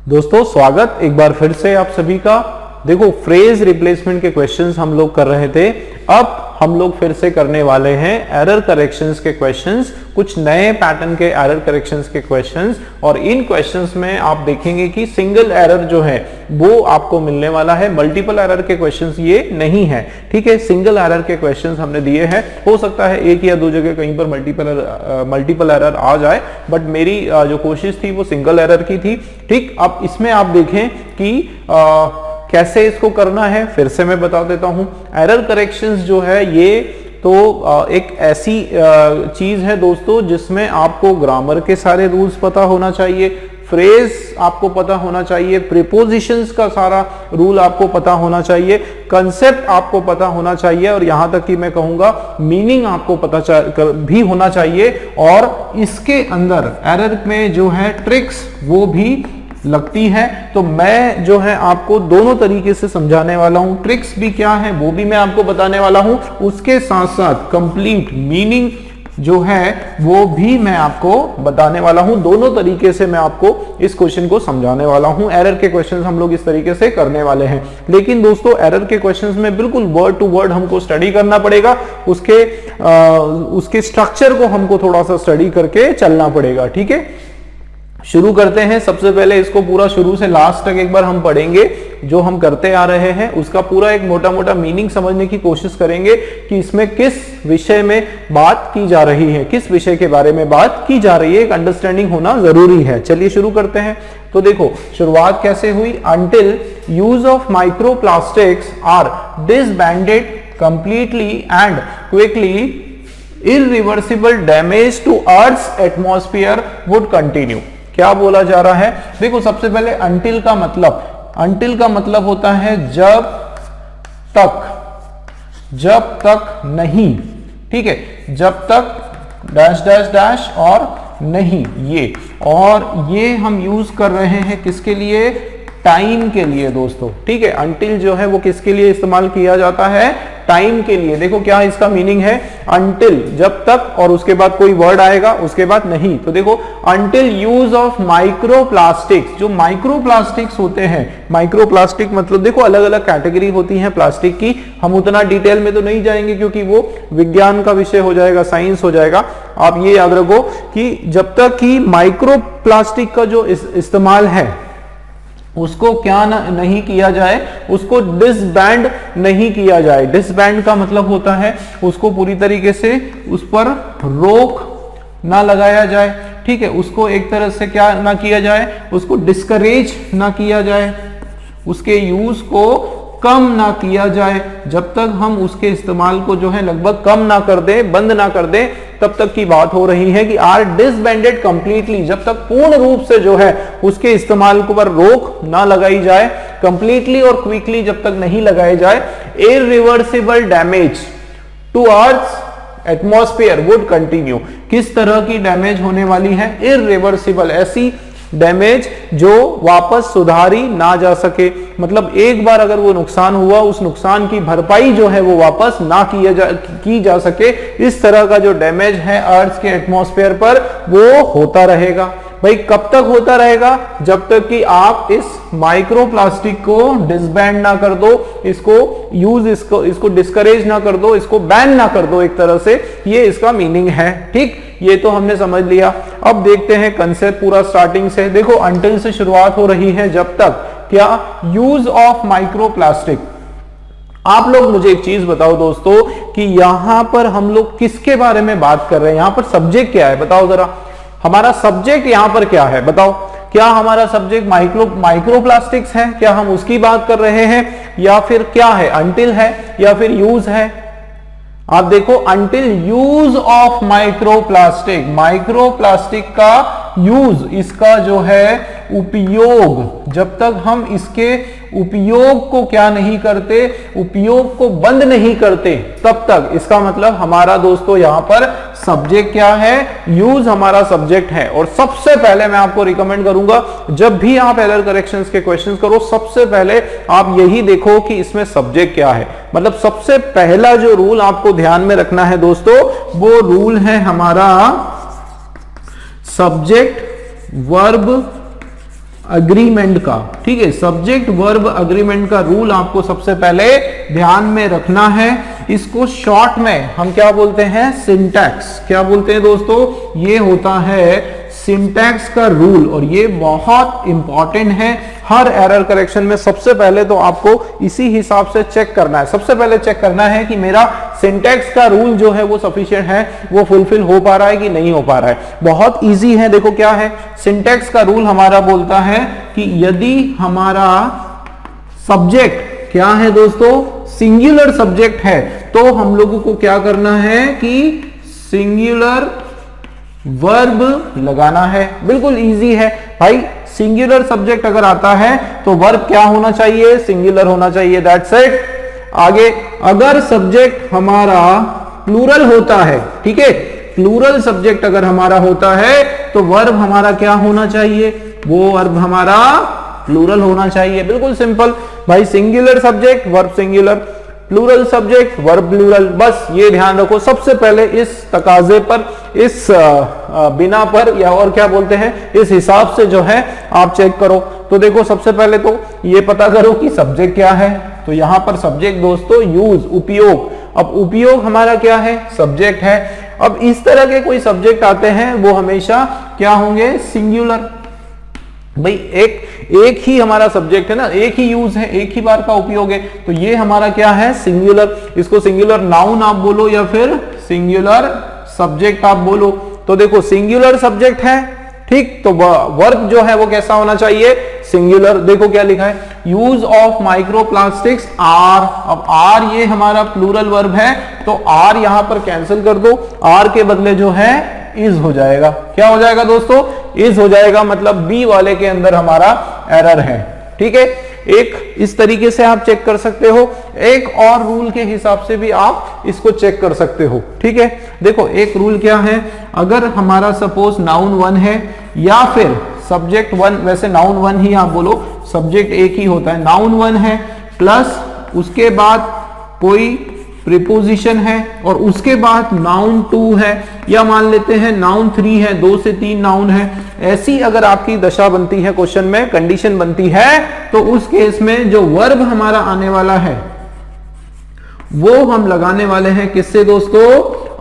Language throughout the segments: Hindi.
दोस्तों स्वागत एक बार फिर से आप सभी का। देखो फ्रेज रिप्लेसमेंट के क्वेश्चंस हम लोग कर रहे थे, अब हम लोग फिर से करने वाले हैं एरर करेक्शंस के क्वेश्चंस, कुछ नए पैटर्न के एरर करेक्शंस के क्वेश्चंस। और इन क्वेश्चंस में आप देखेंगे कि सिंगल एरर जो है वो आपको मिलने वाला है, मल्टीपल एरर के क्वेश्चंस ये नहीं है। ठीक है, सिंगल एरर के क्वेश्चंस हमने दिए हैं, हो सकता है एक या दो जगह कहीं पर मल्टीपल एरर आ जाए, बट मेरी जो कोशिश थी वो सिंगल एरर की थी। ठीक, अब इसमें आप देखें कि कैसे इसको करना है, फिर से मैं बता देता हूं। एरर करेक्शंस जो है ये तो एक ऐसी चीज है दोस्तों जिसमें आपको ग्रामर के सारे रूल्स पता होना चाहिए, फ्रेज आपको पता होना चाहिए, प्रीपोजिशंस का सारा रूल आपको पता होना चाहिए, कंसेप्ट आपको पता होना चाहिए, और यहां तक कि मैं कहूंगा मीनिंग आपको पता भी होना चाहिए। और इसके अंदर एरर में जो है ट्रिक्स वो भी लगती है। तो मैं जो है आपको दोनों तरीके से समझाने वाला हूं, ट्रिक्स भी क्या है वो भी मैं आपको बताने वाला हूं, उसके साथ साथ कंप्लीट मीनिंग जो है वो भी मैं आपको बताने वाला हूं। दोनों तरीके से मैं आपको इस क्वेश्चन को समझाने वाला हूं। एरर के क्वेश्चंस हम लोग इस तरीके से करने वाले हैं, लेकिन दोस्तों एरर के क्वेश्चंस में बिल्कुल वर्ड टू वर्ड हमको स्टडी करना पड़ेगा, उसके स्ट्रक्चर को हमको थोड़ा सा स्टडी करके चलना पड़ेगा। ठीक है, शुरू करते हैं। सबसे पहले इसको पूरा शुरू से लास्ट तक एक बार हम पढ़ेंगे, जो हम करते आ रहे हैं उसका पूरा एक मोटा मोटा मीनिंग समझने की कोशिश करेंगे कि इसमें किस विषय में बात की जा रही है, किस विषय के बारे में बात की जा रही है, एक अंडरस्टैंडिंग होना जरूरी है। चलिए शुरू करते हैं। तो देखो शुरुआत कैसे हुई, until use of microplastics are disbanded completely and quickly irreversible damage to earth's atmosphere would continue. क्या बोला जा रहा है, देखो सबसे पहले अंटिल का मतलब होता है जब तक नहीं। ठीक है, जब तक डैश डैश डैश और नहीं, ये और ये हम यूज कर रहे हैं किसके लिए, टाइम के लिए दोस्तों। ठीक है, अंटिल जो है वो किसके लिए इस्तेमाल किया जाता है, टाइम के लिए। देखो क्या इसका मीनिंग है, अंटिल जब तक और उसके बाद कोई वर्ड आएगा, उसके बाद नहीं। तो देखो अंटिल यूज ऑफ माइक्रोप्लास्टिक्स, जो माइक्रोप्लास्टिक्स होते हैं, माइक्रोप्लास्टिक मतलब देखो अलग अलग कैटेगरी होती है प्लास्टिक की, हम उतना डिटेल में तो नहीं जाएंगे क्योंकि वो विज्ञान का विषय हो जाएगा, साइंस हो जाएगा। आप ये याद रखो कि जब तक कि माइक्रोप्लास्टिक का जो इस्तेमाल है उसको क्या नहीं किया जाए, उसको डिसबैंड नहीं किया जाए। डिसबैंड का मतलब होता है उसको पूरी तरीके से उस पर रोक ना लगाया जाए। ठीक है, उसको एक तरह से क्या ना किया जाए, उसको डिस्करेज ना किया जाए, उसके यूज को कम ना किया जाए। जब तक हम उसके इस्तेमाल को जो है लगभग कम ना कर दें, बंद ना कर दें, तब तक की बात हो रही है कि आर डिसबैंडेड कंप्लीटली, जब तक पूर्ण रूप से जो है उसके इस्तेमाल को पर रोक ना लगाई जाए, कंप्लीटली और क्विकली जब तक नहीं लगाई जाए, irreversible damage to earth atmosphere would continue. किस तरह की डैमेज होने वाली है, इररिवर्सिबल, ऐसी डैमेज जो वापस सुधारी ना जा सके। मतलब एक बार अगर वो नुकसान हुआ, उस नुकसान की भरपाई जो है वो वापस ना की जा सके, इस तरह का जो डैमेज है अर्थ के एटमॉस्फेयर पर वो होता रहेगा। भाई कब तक होता रहेगा, जब तक कि आप इस माइक्रोप्लास्टिक को डिसबैंड ना कर दो, इसको डिस्करेज ना कर दो, इसको बैन ना कर दो एक तरह से, ये इसका मीनिंग है। ठीक, ये तो हमने समझ लिया। अब देखते हैं कंसेप्ट पूरा स्टार्टिंग से। देखो अंटिल से शुरुआत हो रही है, जब तक क्या, यूज ऑफ माइक्रोप्लास्टिक। आप लोग मुझे एक चीज बताओ दोस्तों कि यहां पर हम लोग किसके बारे में बात कर रहे हैं, यहां पर सब्जेक्ट क्या है, बताओ जरा। हमारा सब्जेक्ट यहां पर क्या है, बताओ। क्या हमारा सब्जेक्ट माइक्रोप्लास्टिक्स है, क्या हम उसकी बात कर रहे हैं, या फिर क्या है, अंटिल है या फिर यूज है। आप देखो until use of microplastic, microplastic का यूज, इसका जो है उपयोग, जब तक हम इसके उपयोग को क्या नहीं करते, उपयोग को बंद नहीं करते, तब तक, इसका मतलब हमारा दोस्तों यहां पर सब्जेक्ट क्या है, यूज हमारा सब्जेक्ट है। और सबसे पहले मैं आपको रिकमेंड करूंगा, जब भी आप एरर करेक्शंस के क्वेश्चंस करो, सबसे पहले आप यही देखो कि इसमें सब्जेक्ट क्या है। मतलब सबसे पहला जो रूल आपको ध्यान में रखना है दोस्तों, वो रूल है हमारा सब्जेक्ट वर्ब अग्रीमेंट का, ठीक है, सब्जेक्ट वर्ब अग्रीमेंट का रूल आपको सबसे पहले ध्यान में रखना है। इसको शॉर्ट में हम क्या बोलते हैं, सिंटैक्स। क्या बोलते हैं दोस्तों, ये होता है सिंटैक्स का रूल, और ये बहुत इंपॉर्टेंट है हर एरर करेक्शन में। सबसे पहले तो आपको इसी हिसाब से चेक करना है। सबसे पहले चेक करना है कि मेरा सिंटैक्स का रूल जो है वो सफिशिएंट है, वो फुलफिल हो पा रहा है कि नहीं हो पा रहा है। बहुत इजी है, देखो क्या है सिंटैक्स का रूल हमारा बोलता है कि यदि हमारा सब्जेक्ट क्या है दोस्तों, सिंगुलर सब्जेक्ट है, तो हम लोगों को क्या करना है कि सिंगुलर वर्ब लगाना है। बिल्कुल इजी है भाई, सिंगुलर सब्जेक्ट अगर आता है तो वर्ब क्या होना चाहिए, सिंगुलर होना चाहिए, दैट्स इट। आगे अगर सब्जेक्ट हमारा प्लूरल होता है, ठीक है, प्लूरल सब्जेक्ट अगर हमारा होता है तो वर्ब हमारा क्या होना चाहिए, वो वर्ब हमारा प्लूरल होना चाहिए। बिल्कुल सिंपल भाई, singular subject verb singular, plural subject verb plural, बस ये ध्यान रखो। सबसे पहले इस तकाजे पर, इस बिना पर, या और क्या बोलते हैं, इस हिसाब से जो है आप चेक करो। तो देखो सबसे पहले तो ये पता करो कि सब्जेक्ट क्या है। तो यहां पर सब्जेक्ट दोस्तों यूज, उपयोग। अब उपयोग हमारा क्या है, सब्जेक्ट है। अब इस तरह के कोई सब्जेक्ट आते हैं वो हमेशा क्या होंगे, सिंगुलर। भाई एक ही हमारा सब्जेक्ट है ना, एक ही यूज है, एक ही बार का उपयोग है, तो ये हमारा क्या है, सिंगुलर। इसको सिंगुलर नाउन आप बोलो या फिर सिंगुलर सब्जेक्ट आप बोलो। तो देखो सिंगुलर सब्जेक्ट है, ठीक, तो वर्ब जो है वो कैसा होना चाहिए, सिंगुलर। देखो क्या लिखा है, यूज ऑफ माइक्रोप्लास्टिक्स आर। अब आर ये हमारा प्लूरल वर्ब है, तो आर यहां पर कैंसिल कर दो, आर के बदले जो है इज हो जाएगा। क्या हो जाएगा दोस्तों, इज हो जाएगा, मतलब बी वाले के अंदर हमारा एरर है, ठीक है। एक इस तरीके से आप चेक कर सकते हो, एक और रूल के हिसाब से भी आप इसको चेक कर सकते हो, ठीक है। देखो एक रूल क्या है, अगर हमारा सपोज नाउन वन है या फिर सब्जेक्ट वन, वैसे नाउन वन ही आप बोलो, सब्जेक्ट एक ही होता है, नाउन वन है प्लस उसके बाद कोई प्रीपोजिशन है और उसके बाद नाउन टू है, या मान लेते हैं नाउन थ्री है, 2 से 3 नाउन है, ऐसी अगर आपकी दशा बनती है, क्वेश्चन में कंडीशन बनती है, तो उस केस में जो वर्ब हमारा आने वाला है वो हम लगाने वाले हैं किससे दोस्तों,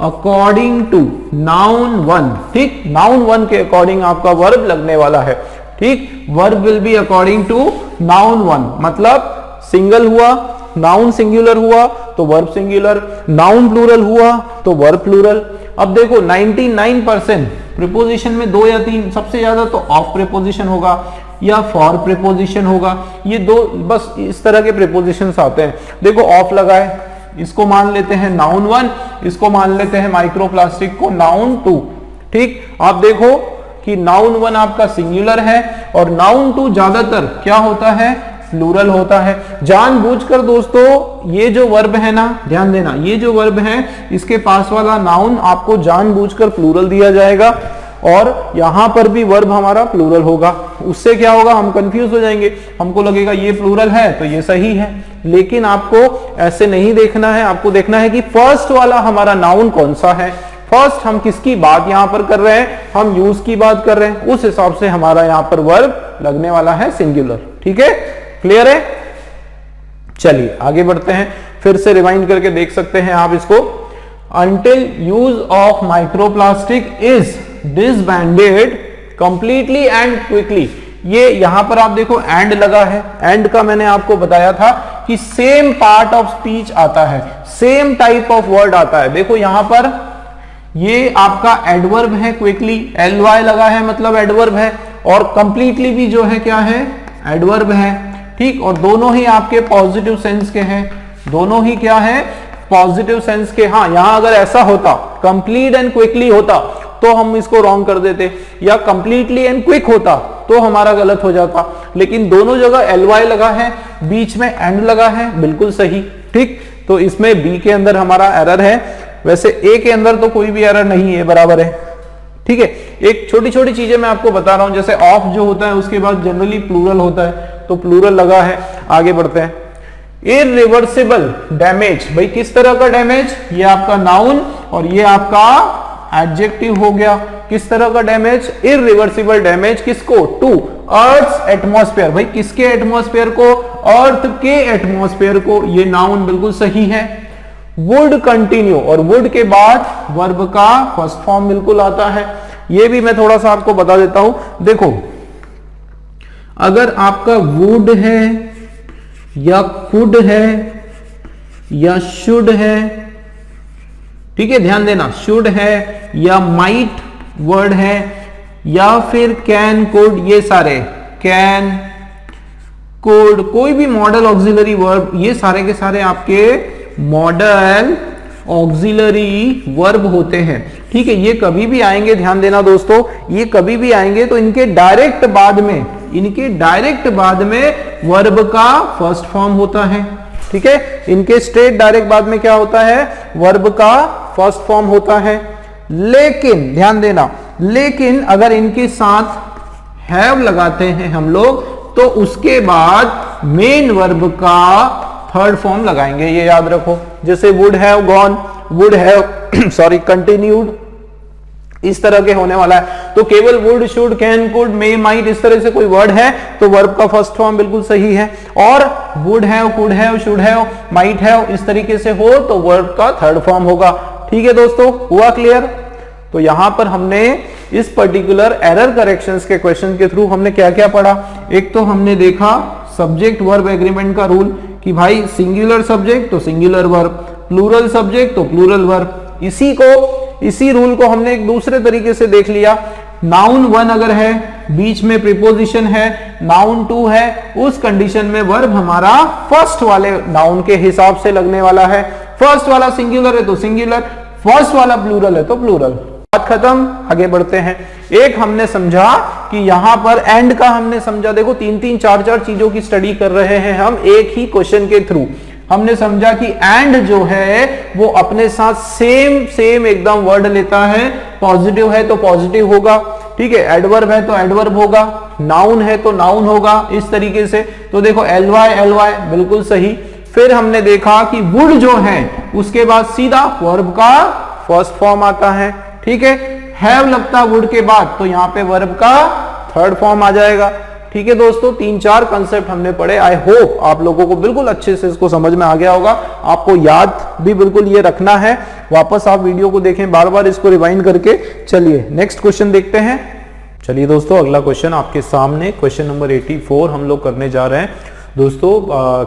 अकॉर्डिंग टू नाउन वन, ठीक, नाउन वन के अकॉर्डिंग आपका वर्ब लगने वाला है, ठीक। Verb will be according to noun one, मतलब सिंगल हुआ, नाउन सिंगुलर हुआ तो वर्ब सिंगुलर, नाउन प्लूरल हुआ तो वर्ब प्लूरल। अब देखो 99% प्रीपोजिशन में 2 या 3, सबसे ज्यादा तो ऑफ प्रीपोजिशन होगा या फॉर प्रीपोजिशन होगा, ये दो बस इस तरह के प्रीपोजिशंस आते हैं। देखो ऑफ लगा है, इसको मान लेते हैं नाउन वन, इसको मान लेते हैं माइक्रोप्लास्टिक को नाउन टू, ठीक। आप देखो कि नाउन वन आपका सिंगुलर है और नाउन टू ज्यादातर क्या होता है, प्लूरल होता है। जानबूझकर दोस्तों ये जो वर्ब है ना, ध्यान देना, ये जो वर्ब है इसके पास वाला नाउन आपको जानबूझकर प्लूरल दिया जाएगा और यहां पर भी वर्ब हमारा प्लूरल होगा। उससे क्या होगा, हम कंफ्यूज हो जाएंगे, हमको लगेगा ये प्लूरल है तो ये सही है, लेकिन आपको ऐसे नहीं देखना है। आपको देखना है कि फर्स्ट वाला हमारा नाउन कौन सा है, फर्स्ट हम किसकी बात यहां पर कर रहे हैं, हम यूज की बात कर रहे हैं, उस हिसाब से हमारा यहां पर वर्ब लगने वाला है सिंगुलर, ठीक है। क्लियर है, चलिए आगे बढ़ते हैं, फिर से रिवाइंड करके देख सकते हैं आप इसको। Until use of microplastic is disbanded completely and quickly, ये यहां पर आप देखो एंड लगा है, एंड का मैंने आपको बताया था कि सेम पार्ट ऑफ स्पीच आता है, सेम टाइप ऑफ वर्ड आता है। देखो यहां पर ये आपका एडवर्ब है, क्विकली ly लगा है मतलब एडवर्ब है, और कंप्लीटली भी जो है क्या है, एडवर्ब है, ठीक। और दोनों ही आपके पॉजिटिव सेंस के हैं, दोनों ही क्या है, पॉजिटिव सेंस के। हाँ, यहां अगर ऐसा होता कंप्लीट एंड क्विकली होता तो हम इसको रॉन्ग कर देते, या कंप्लीटली एंड क्विक होता तो हमारा गलत हो जाता, लेकिन दोनों जगह ly लगा है, बीच में एंड लगा है, बिल्कुल सही, ठीक। तो इसमें बी के अंदर हमारा एरर है, वैसे ए के अंदर तो कोई भी एरर नहीं है, बराबर है, ठीक है। एक छोटी छोटी चीजें मैं आपको बता रहा हूं, जैसे ऑफ जो होता है उसके बाद जनरली प्लूरल होता है, तो प्लूरल लगा है। आगे बढ़ते हैं, इरिवर्सिबल डैमेज, भाई किस तरह का डैमेज, ये आपका नाउन और ये आपका एडजेक्टिव हो गया, किस तरह का डैमेज? Irreversible damage. किसको? To earth atmosphere. भाई किसके एटमॉस्फेयर को? अर्थ के एटमॉस्फेयर को। ये नाउन बिल्कुल सही है। वुड कंटिन्यू, और वुड के बाद वर्ब का फर्स्ट फॉर्म बिल्कुल आता है। ये भी मैं थोड़ा सा आपको बता देता हूं। देखो अगर आपका वुड है या कुड है या शुड है, ठीक है, ध्यान देना, शुड है या माइट वर्ड है या फिर कैन कुड, ये सारे कैन कुड, कोई भी मॉडल ऑक्सिलरी वर्ब, ये सारे के सारे आपके मॉडल ऑक्सिलरी वर्ब होते हैं। ठीक है, ये कभी भी आएंगे, ध्यान देना दोस्तों, ये कभी भी आएंगे तो इनके डायरेक्ट बाद में वर्ब का फर्स्ट फॉर्म होता है। ठीक है, इनके स्ट्रेट डायरेक्ट बाद में क्या होता है? वर्ब का फर्स्ट फॉर्म होता है। लेकिन ध्यान देना, लेकिन अगर इनके साथ हैव लगाते हैं हम लोग तो उसके बाद मेन वर्ब का थर्ड फॉर्म लगाएंगे, ये याद रखो। जैसे would have gone, would have sorry continued, इस तरह के होने वाला है। तो केवल would, should, can, could, may, might, इस तरह से कोई वर्ड है तो वर्ब का फर्स्ट फॉर्म बिल्कुल सही है। और would have, could have, should have, might have, इस तरीके से हो तो वर्ब का थर्ड फॉर्म होगा। ठीक है दोस्तों, हुआ क्लियर? तो यहां पर हमने इस पर्टिकुलर एरर करेक्शंस के क्वेश्चन के थ्रू हमने क्या क्या पढ़ा? एक तो हमने देखा सब्जेक्ट वर्ब एग्रीमेंट का रूल कि भाई सिंगुलर सब्जेक्ट तो सिंगुलर वर्ब, प्लूरल सब्जेक्ट तो प्लूरल वर्ब। इसी रूल को हमने एक दूसरे तरीके से देख लिया। नाउन वन अगर है, बीच में प्रीपोजिशन है, नाउन टू है, उस कंडीशन में वर्ब हमारा फर्स्ट वाले नाउन के हिसाब से लगने वाला है। फर्स्ट वाला सिंगुलर है तो सिंगुलर, फर्स्ट वाला प्लूरल है तो प्लूरल। बात खत्म, आगे बढ़ते हैं। एक हमने समझा कि यहां पर एंड का हमने समझा, देखो 3-3, 4-4 चीजों की स्टडी कर रहे हैं हम एक ही क्वेश्चन के थ्रू। हमने समझा कि एंड जो है वो अपने साथ सेम एकदम वर्ड लेता है। पॉजिटिव है तो पॉजिटिव होगा, ठीक है, एडवर्ब है तो एडवर्ब होगा, नाउन है तो नाउन होगा, इस तरीके से। तो देखो एलवाई बिल्कुल सही। फिर हमने देखा कि वुड जो है उसके बाद सीधा वर्ब का फर्स्ट फॉर्म आता है। ठीक है, हैव लगता वुड के बाद तो यहां पे वर्ब का थर्ड फॉर्म आ जाएगा। ठीक है दोस्तों, 3-4 कंसेप्ट हमने पढ़े। आई होप आप लोगों को बिल्कुल अच्छे से इसको समझ में आ गया होगा। आपको याद भी बिल्कुल ये रखना है। वापस आप वीडियो को देखें, बार बार इसको रिवाइंड करके। चलिए नेक्स्ट क्वेश्चन देखते हैं। चलिए दोस्तों, अगला क्वेश्चन आपके सामने, क्वेश्चन नंबर 84 हम लोग करने जा रहे हैं। दोस्तों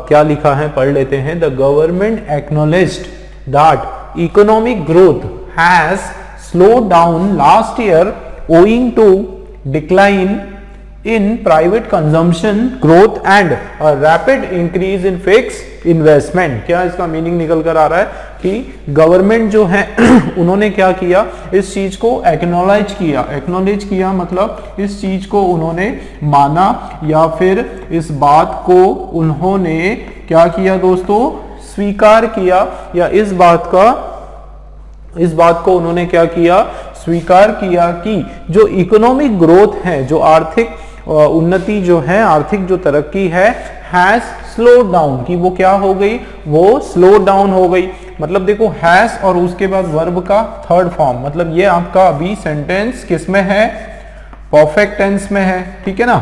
क्या लिखा है पढ़ लेते हैं। The government acknowledged that economic growth has slowed down last year owing to decline in private consumption growth and a rapid increase in fixed investment। क्या इसका मीनिंग निकल कर आ रहा है कि गवर्नमेंट जो है उन्होंने क्या किया, इस चीज को एक्नॉलेज किया। एक्नॉलेज किया मतलब इस चीज को उन्होंने माना या फिर इस बात को उन्होंने क्या किया दोस्तों, स्वीकार किया, या इस बात को उन्होंने क्या किया, स्वीकार किया कि जो इकोनॉमिक ग्रोथ है, जो आर्थिक उन्नति जो है, आर्थिक जो तरक्की है, हैज स्लो डाउन, कि वो क्या हो गई, वो स्लो डाउन हो गई। मतलब देखो हैज और उसके बाद वर्ब का थर्ड फॉर्म, मतलब ये आपका अभी सेंटेंस किस में है, परफेक्ट टेंस में है। ठीक है ना,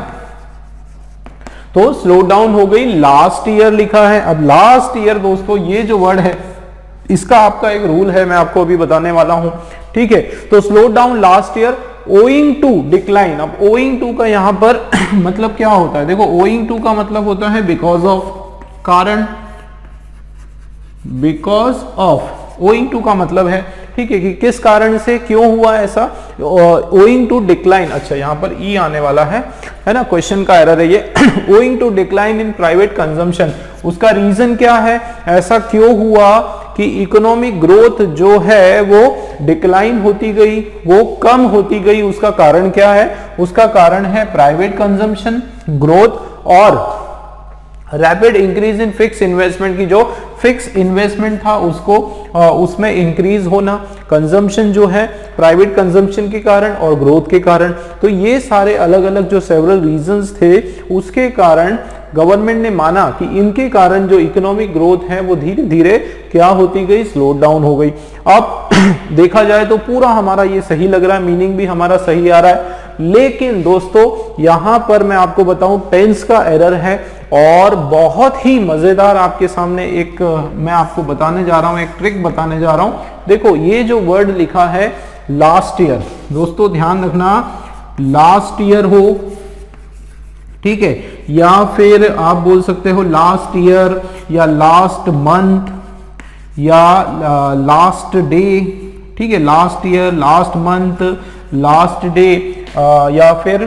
तो स्लो डाउन हो गई। लास्ट ईयर लिखा है। अब लास्ट ईयर दोस्तों ये जो वर्ड है इसका आपका एक रूल है, मैं आपको अभी बताने वाला हूं। ठीक है, तो slow down last year owing to decline. अब ओइंग टू का यहां पर मतलब क्या होता है, देखो ओइंग टू का मतलब होता है बिकॉज ऑफ, कारण, बिकॉज ऑफ। ओइंग टू का मतलब है, ठीक है, कि किस कारण से, क्यों हुआ ऐसा। ओइंग टू डिक्लाइन, अच्छा यहां पर ई आने वाला है ना, क्वेश्चन का एरर है ये। Owing to decline in private consumption, उसका रीजन क्या है, ऐसा क्यों हुआ कि इकोनॉमिक ग्रोथ जो है वो डिक्लाइन होती गई, वो कम होती गई। उसका कारण क्या है, उसका कारण है प्राइवेट कंजम्पशन ग्रोथ और rapid increase in fix investment, की जो फिक्स इन्वेस्टमेंट था उसको उसमें इंक्रीज होना, कंजम्पशन जो है प्राइवेट कंजम्पशन के कारण और ग्रोथ के कारण। तो ये सारे अलग अलग जो सेवरल रीजंस थे उसके कारण गवर्नमेंट ने माना कि इनके कारण जो इकोनॉमिक ग्रोथ है वो धीरे धीरे क्या होती गई, स्लो डाउन हो गई। अब देखा जाए तो पूरा हमारा ये सही लग रहा है, मीनिंग भी हमारा सही आ रहा है, लेकिन दोस्तों यहां पर मैं आपको बताऊं टेंस का एरर है और बहुत ही मजेदार आपके सामने एक मैं आपको बताने जा रहा हूं, एक ट्रिक बताने जा रहा हूं। देखो ये जो वर्ड लिखा है लास्ट ईयर, दोस्तों ध्यान रखना, लास्ट ईयर हो, ठीक है, या फिर आप बोल सकते हो लास्ट ईयर या लास्ट मंथ या लास्ट डे, ठीक है, last year, last month, last day, या फिर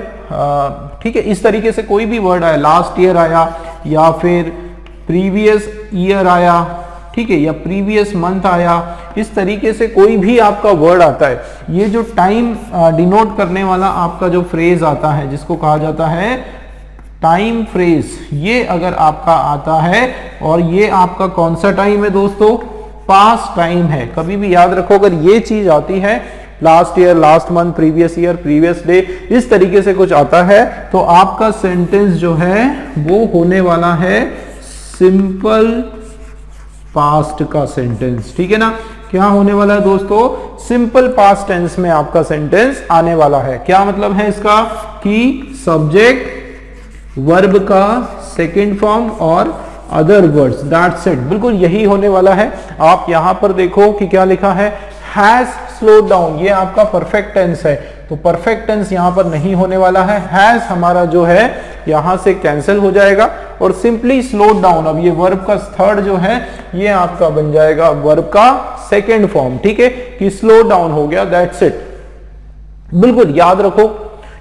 ठीक है, इस तरीके से कोई भी वर्ड आया, लास्ट ईयर आया या फिर प्रीवियस ईयर आया, ठीक है, या प्रीवियस मंथ आया, इस तरीके से कोई भी आपका वर्ड आता है, ये जो टाइम डिनोट करने वाला आपका जो फ्रेज आता है जिसको कहा जाता है टाइम फ्रेज, ये अगर आपका आता है और ये आपका कौन सा टाइम है दोस्तों, पास्ट टाइम है। कभी भी याद रखो अगर ये चीज आती है, last year, last month, previous year, previous day, इस तरीके से कुछ आता है तो आपका सेंटेंस जो है वो होने वाला है सिंपल पास्ट का सेंटेंस, ठीक है ना। क्या होने वाला है दोस्तों, सिंपल पास्ट टेंस में आपका सेंटेंस आने वाला है। क्या मतलब है इसका कि सब्जेक्ट वर्ब का सेकंड फॉर्म और अदर वर्ड्स, दैट्स इट, बिल्कुल यही होने वाला है। आप यहां पर देखो कि क्या लिखा है, हैज स्लोड डाउन, ये आपका परफेक्ट टेंस है, तो परफेक्ट टेंस यहां पर नहीं होने वाला है, हैज हमारा जो है यहां से कैंसिल हो जाएगा और सिंपली स्लोड डाउन, अब ये वर्ब का थर्ड जो है ये आपका बन जाएगा वर्ब का सेकेंड फॉर्म, ठीक है, कि स्लो डाउन हो गया, दैट्स इट। बिल्कुल याद रखो,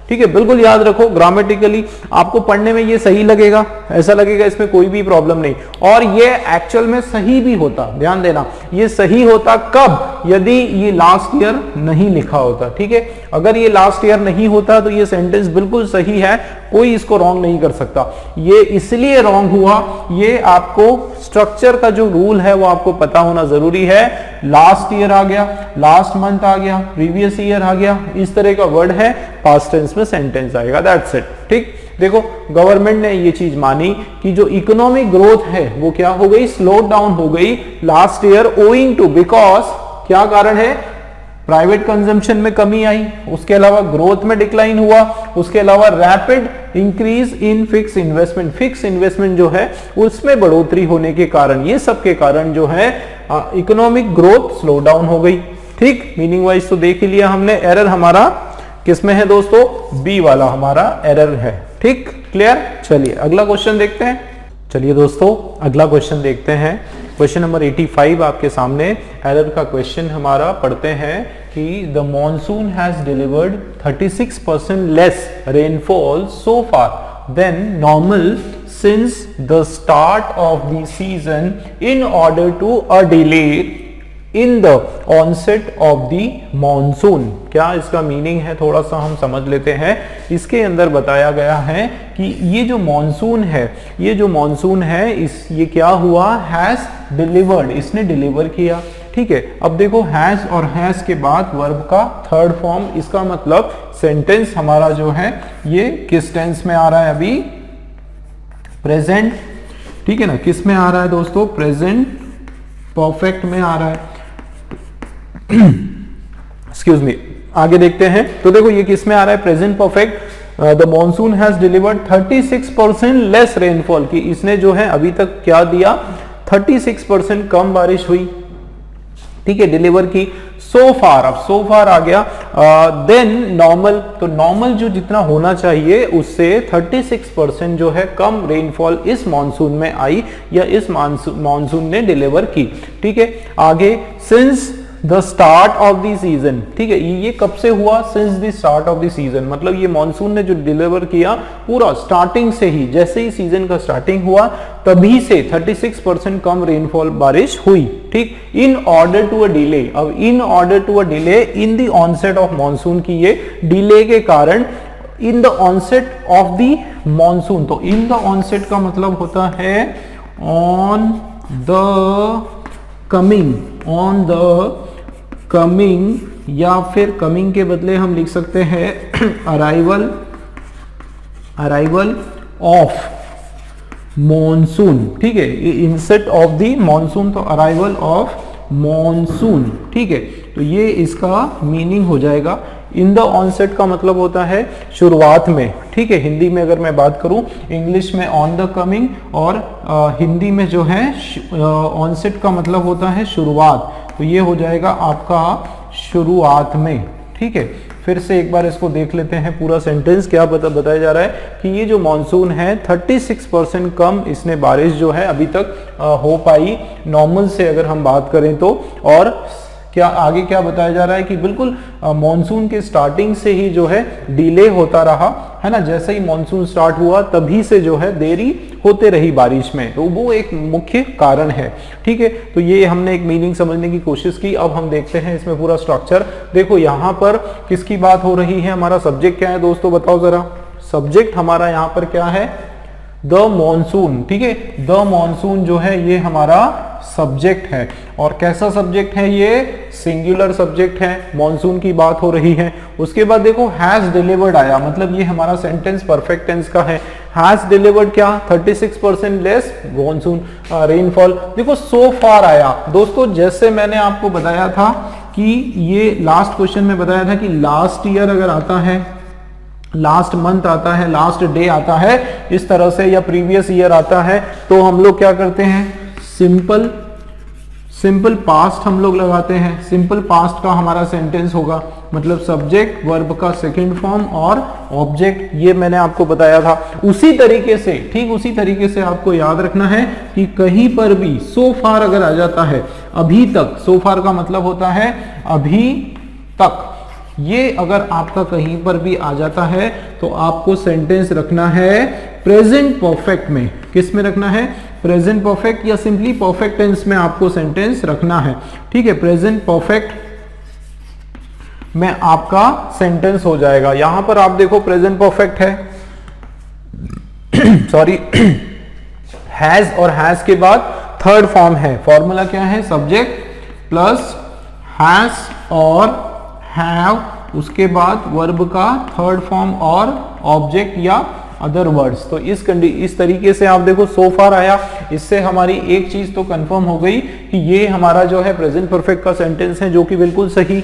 ठीक है, बिल्कुल याद रखो, ग्रामेटिकली आपको पढ़ने में ये सही लगेगा, ऐसा लगेगा इसमें कोई भी प्रॉब्लम नहीं, और ये एक्चुअल में सही भी होता, ध्यान देना, ये सही होता कब, यदि ये लास्ट ईयर नहीं लिखा होता, ठीक है। अगर ये लास्ट ईयर नहीं होता तो ये सेंटेंस बिल्कुल सही है, कोई इसको रॉन्ग नहीं कर सकता। ये इसलिए रॉन्ग हुआ, ये आपको स्ट्रक्चर का जो रूल है वो आपको पता होना जरूरी है। लास्ट ईयर आ गया, लास्ट मंथ आ गया, प्रीवियस ईयर आ गया, इस तरह का वर्ड है, पास्ट टेंस में सेंटेंस आएगा, दैट्स इट, ठीक। देखो गवर्नमेंट ने ये चीज मानी कि जो इकोनॉमिक ग्रोथ है वो क्या हो गई, स्लो डाउन हो गई last year, owing to, because क्या कारण है, प्राइवेट कंजम्पशन में कमी आई, उसके अलावा ग्रोथ में डिक्लाइन हुआ, उसके अलावा rapid increase in fix investment, fix investment जो है उसमें बढ़ोतरी होने के कारण, ये सब के कारण जो है इकोनॉमिक ग्रोथ स्लो डाउन हो गई, ठीक। मीनिंग वाइज तो देख ही लिया हमने, एरर हमारा किसमें है दोस्तों, बी वाला हमारा एरर है, ठीक, क्लियर। चलिए अगला क्वेश्चन देखते हैं। चलिए दोस्तों अगला क्वेश्चन देखते हैं, क्वेश्चन नंबर 85 आपके सामने, एरर का क्वेश्चन हमारा पढ़ते हैं कि the monsoon has delivered 36% less rainfall so far than normal since the start of the season in order to a delay in the onset of the monsoon. क्या इसका मीनिंग है, थोड़ा सा हम समझ लेते हैं। इसके अंदर बताया गया है कि ये जो मॉनसून है, ये जो मॉनसून है ये क्या हुआ, हैज डिलीवर्ड, इसने डिलीवर किया, ठीक है। अब देखो हैज और हैज के बाद वर्ब का थर्ड फॉर्म, इसका मतलब सेंटेंस हमारा जो है ये किस टेंस में आ रहा है, अभी प्रेजेंट, ठीक है ना, किस में आ रहा है दोस्तों, प्रेजेंट परफेक्ट में आ रहा है। एक्सक्यूज मी, आगे देखते हैं। तो देखो ये किस में आ रहा है, present perfect. The monsoon has delivered 36% less rainfall, की इसने जो है अभी तक क्या दिया, 36% कम बारिश हुई, ठीक है, डिलीवर की। सो फार, अब सो फार आ गया, देन नॉर्मल, तो नॉर्मल जो जितना होना चाहिए उससे 36% जो है कम रेनफॉल इस मॉनसून में आई या इस मॉनसून ने डिलीवर की, ठीक है। आगे since the start of the season, ठीक है, ये कब से हुआ, since the start of the season, मतलब ये मॉनसून ने जो डिलीवर किया पूरा स्टार्टिंग से ही, जैसे ही सीजन का स्टार्टिंग हुआ तभी से 36% कम रेनफॉल बारिश हुई, ठीक। In order to a delay, अब in order to a delay in the onset of monsoon की ये डिले के कारण, in the onset of the monsoon, तो इन द ऑनसेट का मतलब होता है on the coming, on the coming, या फिर कमिंग के बदले हम लिख सकते हैं अराइवल, अराइवल ऑफ, मॉनसून, ठीक है, इनसेट ऑफ द मॉनसून, तो अराइवल ऑफ मॉनसून, ठीक है, तो ये इसका मीनिंग हो जाएगा। इन द ऑनसेट का मतलब होता है शुरुआत में, ठीक है, हिंदी में अगर मैं बात करूं, इंग्लिश में ऑन द कमिंग, और हिंदी में जो है ऑनसेट का मतलब होता है शुरुआत, तो ये हो जाएगा आपका शुरुआत में, ठीक है। फिर से एक बार इसको देख लेते हैं पूरा सेंटेंस, क्या बताया जा रहा है कि ये जो मॉनसून है 36% कम इसने बारिश जो है अभी तक हो पाई नॉर्मल से अगर हम बात करें तो। और क्या आगे क्या बताया जा रहा है कि बिल्कुल मॉनसून के स्टार्टिंग से ही जो है डिले होता रहा है ना, जैसे ही मॉनसून स्टार्ट हुआ तभी से जो है देरी होते रही बारिश में, तो वो एक मुख्य कारण है, ठीक है। तो ये हमने एक मीनिंग समझने की कोशिश की। अब हम देखते हैं इसमें पूरा स्ट्रक्चर। देखो यहाँ पर किसकी बात हो रही है, हमारा सब्जेक्ट क्या है दोस्तों, बताओ जरा। सब्जेक्ट हमारा यहाँ पर क्या है, द मॉनसून, ठीक है, द मॉनसून जो है ये हमारा सब्जेक्ट है। और कैसा सब्जेक्ट है ये, सिंगुलर सब्जेक्ट है, मॉनसून की बात हो रही है। उसके बाद देखो हैज डिलीवर्ड आया, मतलब ये हमारा सेंटेंस परफेक्ट टेंस का है। हैज डिलीवर्ड क्या, 36% लेस मॉनसून रेनफॉल। देखो सो फार आया दोस्तों, जैसे मैंने आपको बताया था कि ये लास्ट क्वेश्चन में बताया था कि लास्ट ईयर अगर आता है, लास्ट मंथ आता है, लास्ट डे आता है इस तरह से, या प्रीवियस ईयर आता है, तो हम लोग क्या करते हैं, सिंपल पास्ट हम लोग लगाते हैं। सिंपल पास्ट का हमारा सेंटेंस होगा, मतलब सब्जेक्ट वर्ब का सेकंड फॉर्म और ऑब्जेक्ट, ये मैंने आपको बताया था। उसी तरीके से, ठीक उसी तरीके से आपको याद रखना है कि कहीं पर भी सो फार अगर आ जाता है, अभी तक, सो फार का मतलब होता है अभी तक, ये अगर आपका कहीं पर भी आ जाता है तो आपको सेंटेंस रखना है प्रेजेंट परफेक्ट में। किस में रखना है, प्रेजेंट परफेक्ट या सिंपली परफेक्ट टेंस में आपको सेंटेंस रखना है, ठीक है। प्रेजेंट परफेक्ट में आपका सेंटेंस हो जाएगा। यहां पर आप देखो प्रेजेंट परफेक्ट है सॉरी हैज, और हैज के बाद थर्ड फॉर्म है। फॉर्मूला क्या है, सब्जेक्ट प्लस हैज और हैव, उसके बाद वर्ब का थर्ड फॉर्म और ऑब्जेक्ट या अदर वर्ड्स। तो इस तरीके से आप देखो सो फार आया, इससे हमारी एक चीज तो कंफर्म हो गई कि ये हमारा जो है प्रेजेंट परफेक्ट का सेंटेंस है, जो कि बिल्कुल सही,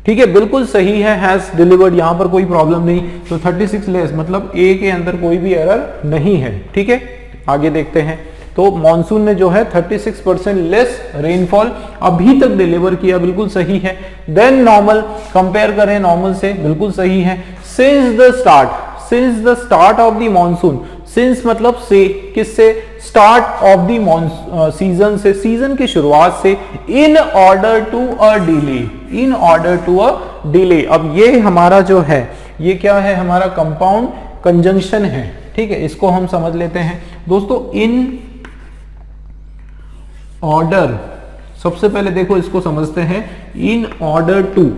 ठीक है, बिल्कुल सही है। हैज डिलीवर्ड, यहां पर कोई प्रॉब्लम नहीं, तो 36 लेस मतलब ए के अंदर कोई भी एरर नहीं है, ठीक है। आगे देखते हैं, तो मॉनसून ने जो है 36% लेस रेनफॉल अभी तक डिलीवर किया, बिल्कुल सही है। देन नॉर्मल, कंपेयर करें नॉर्मल से, बिल्कुल सही है। Since the start of the monsoon, since मतलब से, किससे, स्टार्ट ऑफ द सीजन से, सीजन की शुरुआत से, in order to a delay, अब ये हमारा जो है ये क्या है, हमारा कंपाउंड कंजंक्शन है, ठीक है, इसको हम समझ लेते हैं दोस्तों। इन ऑर्डर, सबसे पहले देखो इसको समझते हैं, इन ऑर्डर टू,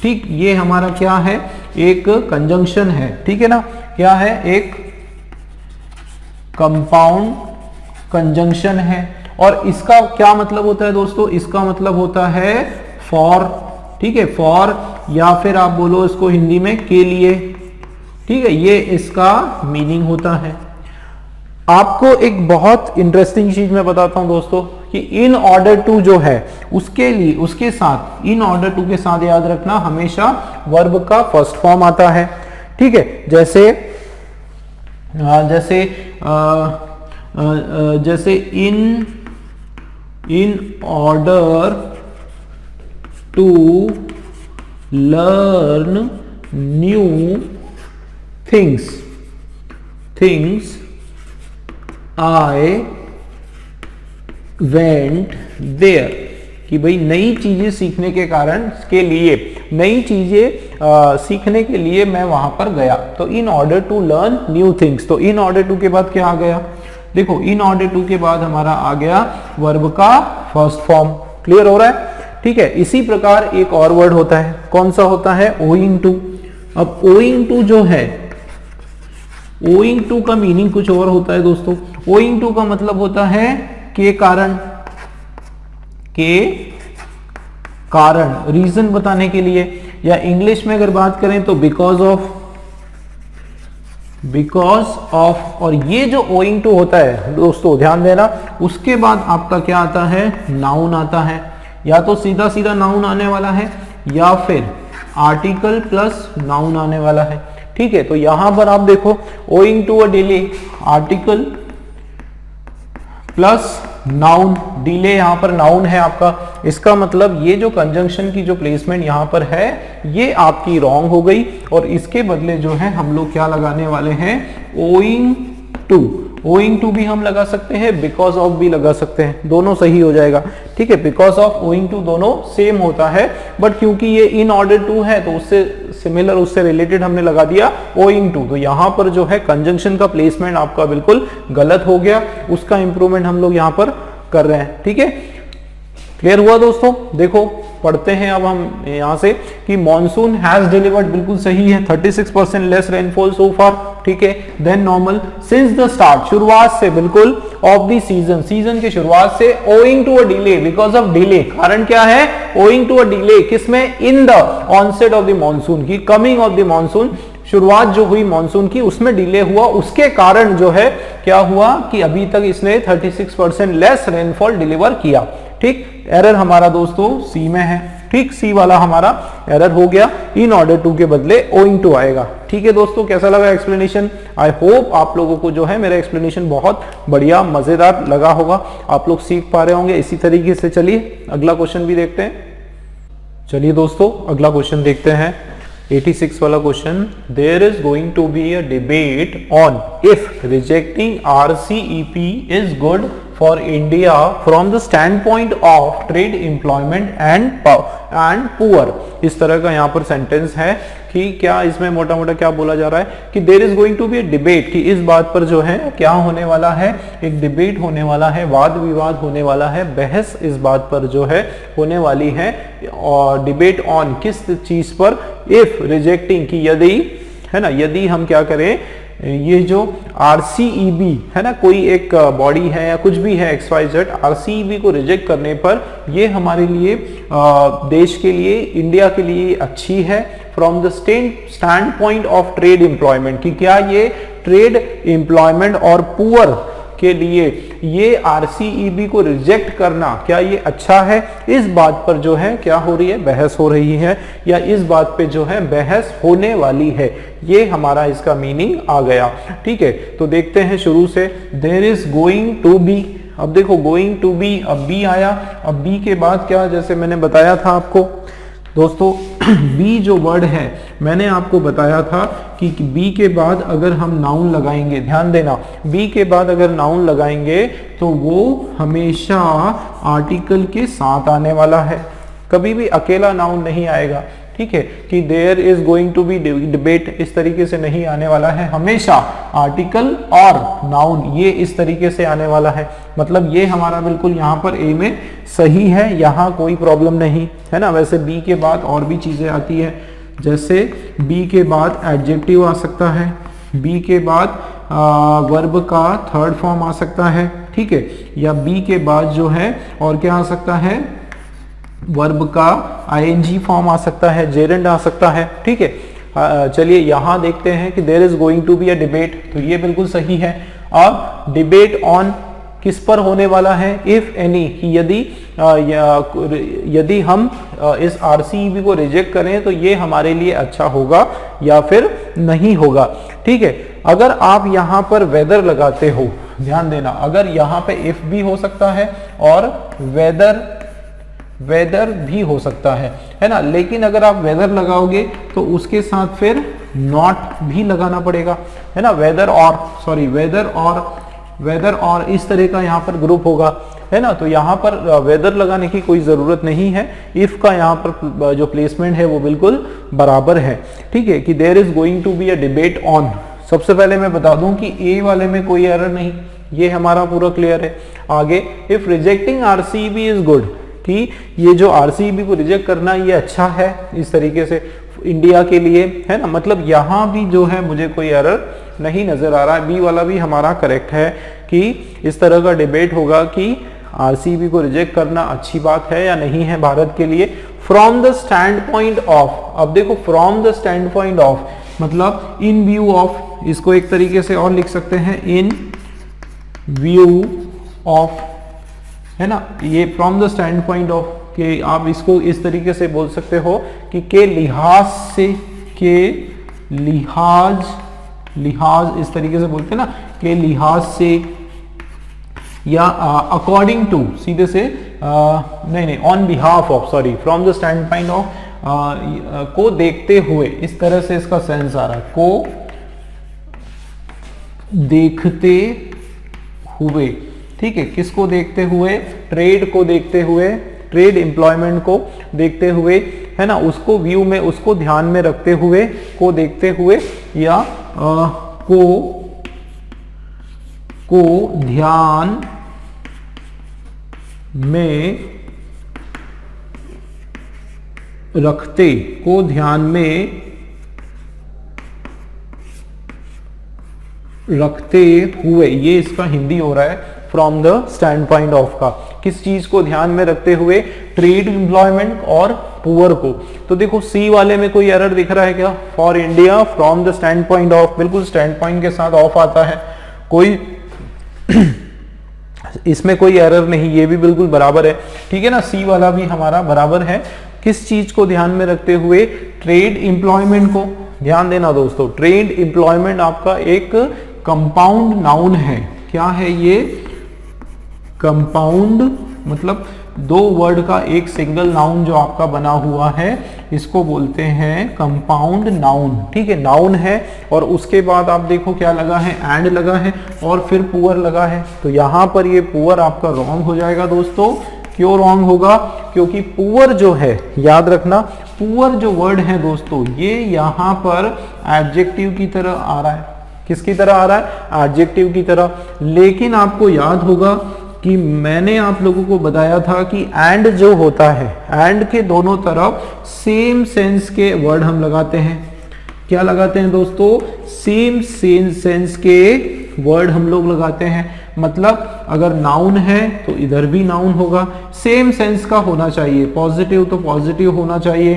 ठीक, ये हमारा क्या है, एक कंजंक्शन है, ठीक है ना, क्या है, एक कंपाउंड कंजंक्शन है। और इसका क्या मतलब होता है दोस्तों, इसका मतलब होता है फॉर, ठीक है, फॉर, या फिर आप बोलो इसको हिंदी में के लिए, ठीक है, ये इसका मीनिंग होता है। आपको एक बहुत इंटरेस्टिंग चीज मैं बताता हूं दोस्तों कि इन ऑर्डर टू जो है उसके लिए, उसके साथ, इन ऑर्डर टू के साथ याद रखना हमेशा वर्ब का फर्स्ट फॉर्म आता है, ठीक है। जैसे in order to learn new things I went there, कि भाई नई चीजें सीखने के कारण के लिए, नई चीजें सीखने के लिए मैं वहां पर गया। तो in order to learn new things, तो इन ऑर्डर टू के बाद क्या आ गया, देखो इन ऑर्डर टू के बाद हमारा आ गया वर्ब का फर्स्ट फॉर्म। क्लियर हो रहा है, ठीक है। इसी प्रकार एक और वर्ड होता है, कौन सा होता है, ओइंग टू। अब ओइंग टू जो है, ओइंग टू का मीनिंग कुछ और होता है दोस्तों। ओइंग टू का मतलब होता है के कारण, रीजन बताने के लिए, या इंग्लिश में अगर बात करें तो बिकॉज ऑफ, बिकॉज ऑफ, और ये जो ओइंग टू होता है दोस्तों ध्यान देना, उसके बाद आपका क्या आता है, नाउन आता है। या तो सीधा सीधा नाउन आने वाला है या फिर आर्टिकल प्लस नाउन आने वाला है। ठीक है, तो यहां पर आप देखो owing to a delay, article plus noun, delay यहां पर नाउन है आपका। इसका मतलब ये जो कंजंक्शन की जो प्लेसमेंट यहां पर है ये आपकी रॉन्ग हो गई, और इसके बदले जो है हम लोग क्या लगाने वाले हैं, ओइंग टू। ओइंग टू भी हम लगा सकते हैं, बिकॉज ऑफ भी लगा सकते हैं, दोनों सही हो जाएगा। ठीक है, बिकॉज ऑफ ओइंग टू दोनों सेम होता है, बट क्योंकि ये इन ऑर्डर टू है तो उससे सिमिलर, उससे रिलेटेड हमने लगा दिया ओइंग टू। तो यहां पर जो है कंजंक्शन का प्लेसमेंट आपका बिल्कुल गलत हो गया, उसका इंप्रूवमेंट हम लोग यहां पर कर रहे हैं। ठीक है, क्लियर हुआ दोस्तों। देखो पढ़ते हैं अब हम यहां से कि मॉनसून हैज डिलीवर्ड, बिल्कुल सही है, 36% लेस रेनफॉल सो फार। ठीक है, than normal since the start, शुरुआत से बिल्कुल, ऑफ द सीजन, सीजन की शुरुआत से, owing to a delay, because of delay, कारण क्या है, ओइंग टू अ डिले, किसमें, in the onset of the monsoon की, कमिंग ऑफ द मॉनसून, शुरुआत जो हुई मॉनसून की उसमें डिले हुआ, उसके कारण जो है क्या हुआ कि अभी तक इसने 36% लेस रेनफॉल डिलीवर किया। ठीक, एरर हमारा दोस्तों सी में है। ठीक, सी वाला हमारा एरर हो गया, इन ऑर्डर टू के बदले ओइंग टू आएगा। ठीक है दोस्तों, कैसा लगा एक्सप्लेनेशन? आई होप आप लोगों को जो है मेरा एक्सप्लेनेशन बहुत बढ़िया मजेदार लगा होगा, आप लोग सीख पा रहे होंगे इसी तरीके से। चलिए अगला क्वेश्चन भी देखते हैं। चलिए दोस्तों अगला क्वेश्चन देखते हैं, 86 वाला question. There is going to be a debate on if rejecting RCEP is good for India from the standpoint of trade, employment and poor. इस तरह का यहाँ पर सेंटेंस है कि क्या इसमें मोटा मोटा क्या बोला जा रहा है कि there is going to be a debate, कि इस बात पर जो है क्या होने वाला है, एक डिबेट होने वाला है, वाद विवाद होने वाला है, बहस इस बात पर जो है होने वाली है। और डिबेट ऑन किस चीज पर, इफ रिजेक्टिंग, की यदि, है ना, यदि हम क्या करें, ये जो RCEP है ना, कोई एक बॉडी है या कुछ भी है XYZ, RCEP को रिजेक्ट करने पर ये हमारे लिए, देश के लिए, इंडिया के लिए अच्छी है, from the standpoint of trade employment, कि क्या ये ट्रेड एम्प्लॉयमेंट और पुअर के लिए ये RCEP को रिजेक्ट करना, क्या ये अच्छा है, इस बात पर जो है क्या हो रही है, बहस हो रही है, या इस बात पे जो है बहस होने वाली है। ये हमारा इसका मीनिंग आ गया। ठीक है, तो देखते हैं शुरू से। There is going to be, अब देखो गोइंग टू बी, अब बी आया, अब बी के बाद क्या, जैसे मैंने बताया था आपको दोस्तों, बी जो वर्ड है मैंने आपको बताया था कि बी के बाद अगर हम नाउन लगाएंगे, ध्यान देना, बी के बाद अगर नाउन लगाएंगे तो वो हमेशा आर्टिकल के साथ आने वाला है, कभी भी अकेला नाउन नहीं आएगा। ठीक है, कि there is going to be debate इस तरीके से नहीं आने वाला है, हमेशा आर्टिकल और नाउन ये इस तरीके से आने वाला है। मतलब ये हमारा बिल्कुल यहाँ पर ए में सही है, यहाँ कोई प्रॉब्लम नहीं है ना। वैसे बी के बाद और भी चीजें आती है, जैसे बी के बाद एडजेक्टिव आ सकता है, बी के बाद वर्ब का थर्ड फॉर्म आ सकता है। ठीक है, या बी के बाद जो है और क्या आ सकता है, वर्ब का ING फॉर्म आ सकता है, जेरेंड आ सकता है। ठीक है, चलिए यहां देखते हैं कि there is going to be a debate, तो ये बिल्कुल सही है। अब डिबेट ऑन किस पर होने वाला है, इफ एनी, यदि हम इस RCEP को रिजेक्ट करें तो ये हमारे लिए अच्छा होगा या फिर नहीं होगा। ठीक है, अगर आप यहां पर वेदर लगाते हो, ध्यान देना, अगर यहां पे इफ भी हो सकता है और वेदर भी हो सकता है ना, लेकिन अगर आप वेदर लगाओगे तो उसके साथ फिर नॉट भी लगाना पड़ेगा, है ना, वेदर और इस तरह का यहाँ पर ग्रुप होगा, है ना। तो यहाँ पर वेदर लगाने की कोई जरूरत नहीं है, इफ का यहाँ पर जो प्लेसमेंट है वो बिल्कुल बराबर है। ठीक है, कि there is going to be a debate on, सबसे पहले मैं बता दूं कि ए वाले में कोई एरर नहीं, ये हमारा पूरा क्लियर है। आगे, if rejecting RCEP is good, कि ये जो RCEP को रिजेक्ट करना ये अच्छा है इस तरीके से इंडिया के लिए, है ना। मतलब यहाँ भी जो है मुझे कोई एरर नहीं नजर आ रहा है, बी वाला भी हमारा करेक्ट है कि इस तरह का डिबेट होगा कि RCEP को रिजेक्ट करना अच्छी बात है या नहीं है भारत के लिए। From the standpoint of, अब देखो from the standpoint of, मतलब इन व्यू ऑफ, इसको एक तरीके से और लिख सकते हैं इन व्यू ऑफ, है ना, ये from the standpoint of, कि आप इसको इस तरीके से बोल सकते हो कि के लिहाज से, के लिहाज, लिहाज इस तरीके से बोलते हैं ना, के लिहाज से, या अकॉर्डिंग टू, सीधे से नहीं, on behalf of, sorry, from the standpoint of, को देखते हुए, इस तरह से इसका सेंस आ रहा है, को देखते हुए, ठीक है, किसको देखते हुए, ट्रेड को देखते हुए, ट्रेड एम्प्लॉयमेंट को देखते हुए, है ना, उसको व्यू में, उसको ध्यान में रखते हुए, को देखते हुए, या को ध्यान में रखते, को ध्यान में रखते हुए, ये इसका हिंदी हो रहा है from the standpoint of का, किस चीज को ध्यान में रखते हुए, ट्रेड एम्प्लॉयमेंट और पुअर को। तो देखो सी वाले में कोई एरर दिख रहा है क्या, for India from the standpoint of, बिल्कुल स्टैंड पॉइंट के साथ ऑफ आता है, कोई इसमें कोई एरर नहीं, ये भी बिल्कुल बराबर है, ठीक है ना, सी वाला भी हमारा बराबर है। किस चीज को ध्यान में रखते हुए, ट्रेड एम्प्लॉयमेंट को। ध्यान देना दोस्तों, ट्रेड एम्प्लॉयमेंट आपका एक कंपाउंड नाउन है, क्या है ये, कंपाउंड, मतलब दो वर्ड का एक सिंगल नाउन जो आपका बना हुआ है, इसको बोलते हैं कंपाउंड नाउन, ठीक है, नाउन है, और उसके बाद आप देखो क्या लगा है, एंड लगा है, और फिर पुअर लगा है, तो यहां पर ये पुअर आपका रॉन्ग हो जाएगा दोस्तों। क्यों रॉन्ग होगा, क्योंकि पुअर जो है, याद रखना, पुअर जो वर्ड है दोस्तों, ये यहां पर एडजेक्टिव की तरह आ रहा है, किसकी तरह आ रहा है, एडजेक्टिव की तरह। लेकिन आपको याद होगा कि मैंने आप लोगों को बताया था कि एंड जो होता है, एंड के दोनों तरफ सेम सेंस के वर्ड हम लगाते हैं, क्या लगाते हैं दोस्तों, सेम सेंस के वर्ड हम लोग लगाते हैं। मतलब अगर नाउन है तो इधर भी नाउन होगा, सेम सेंस का होना चाहिए, पॉजिटिव तो पॉजिटिव होना चाहिए,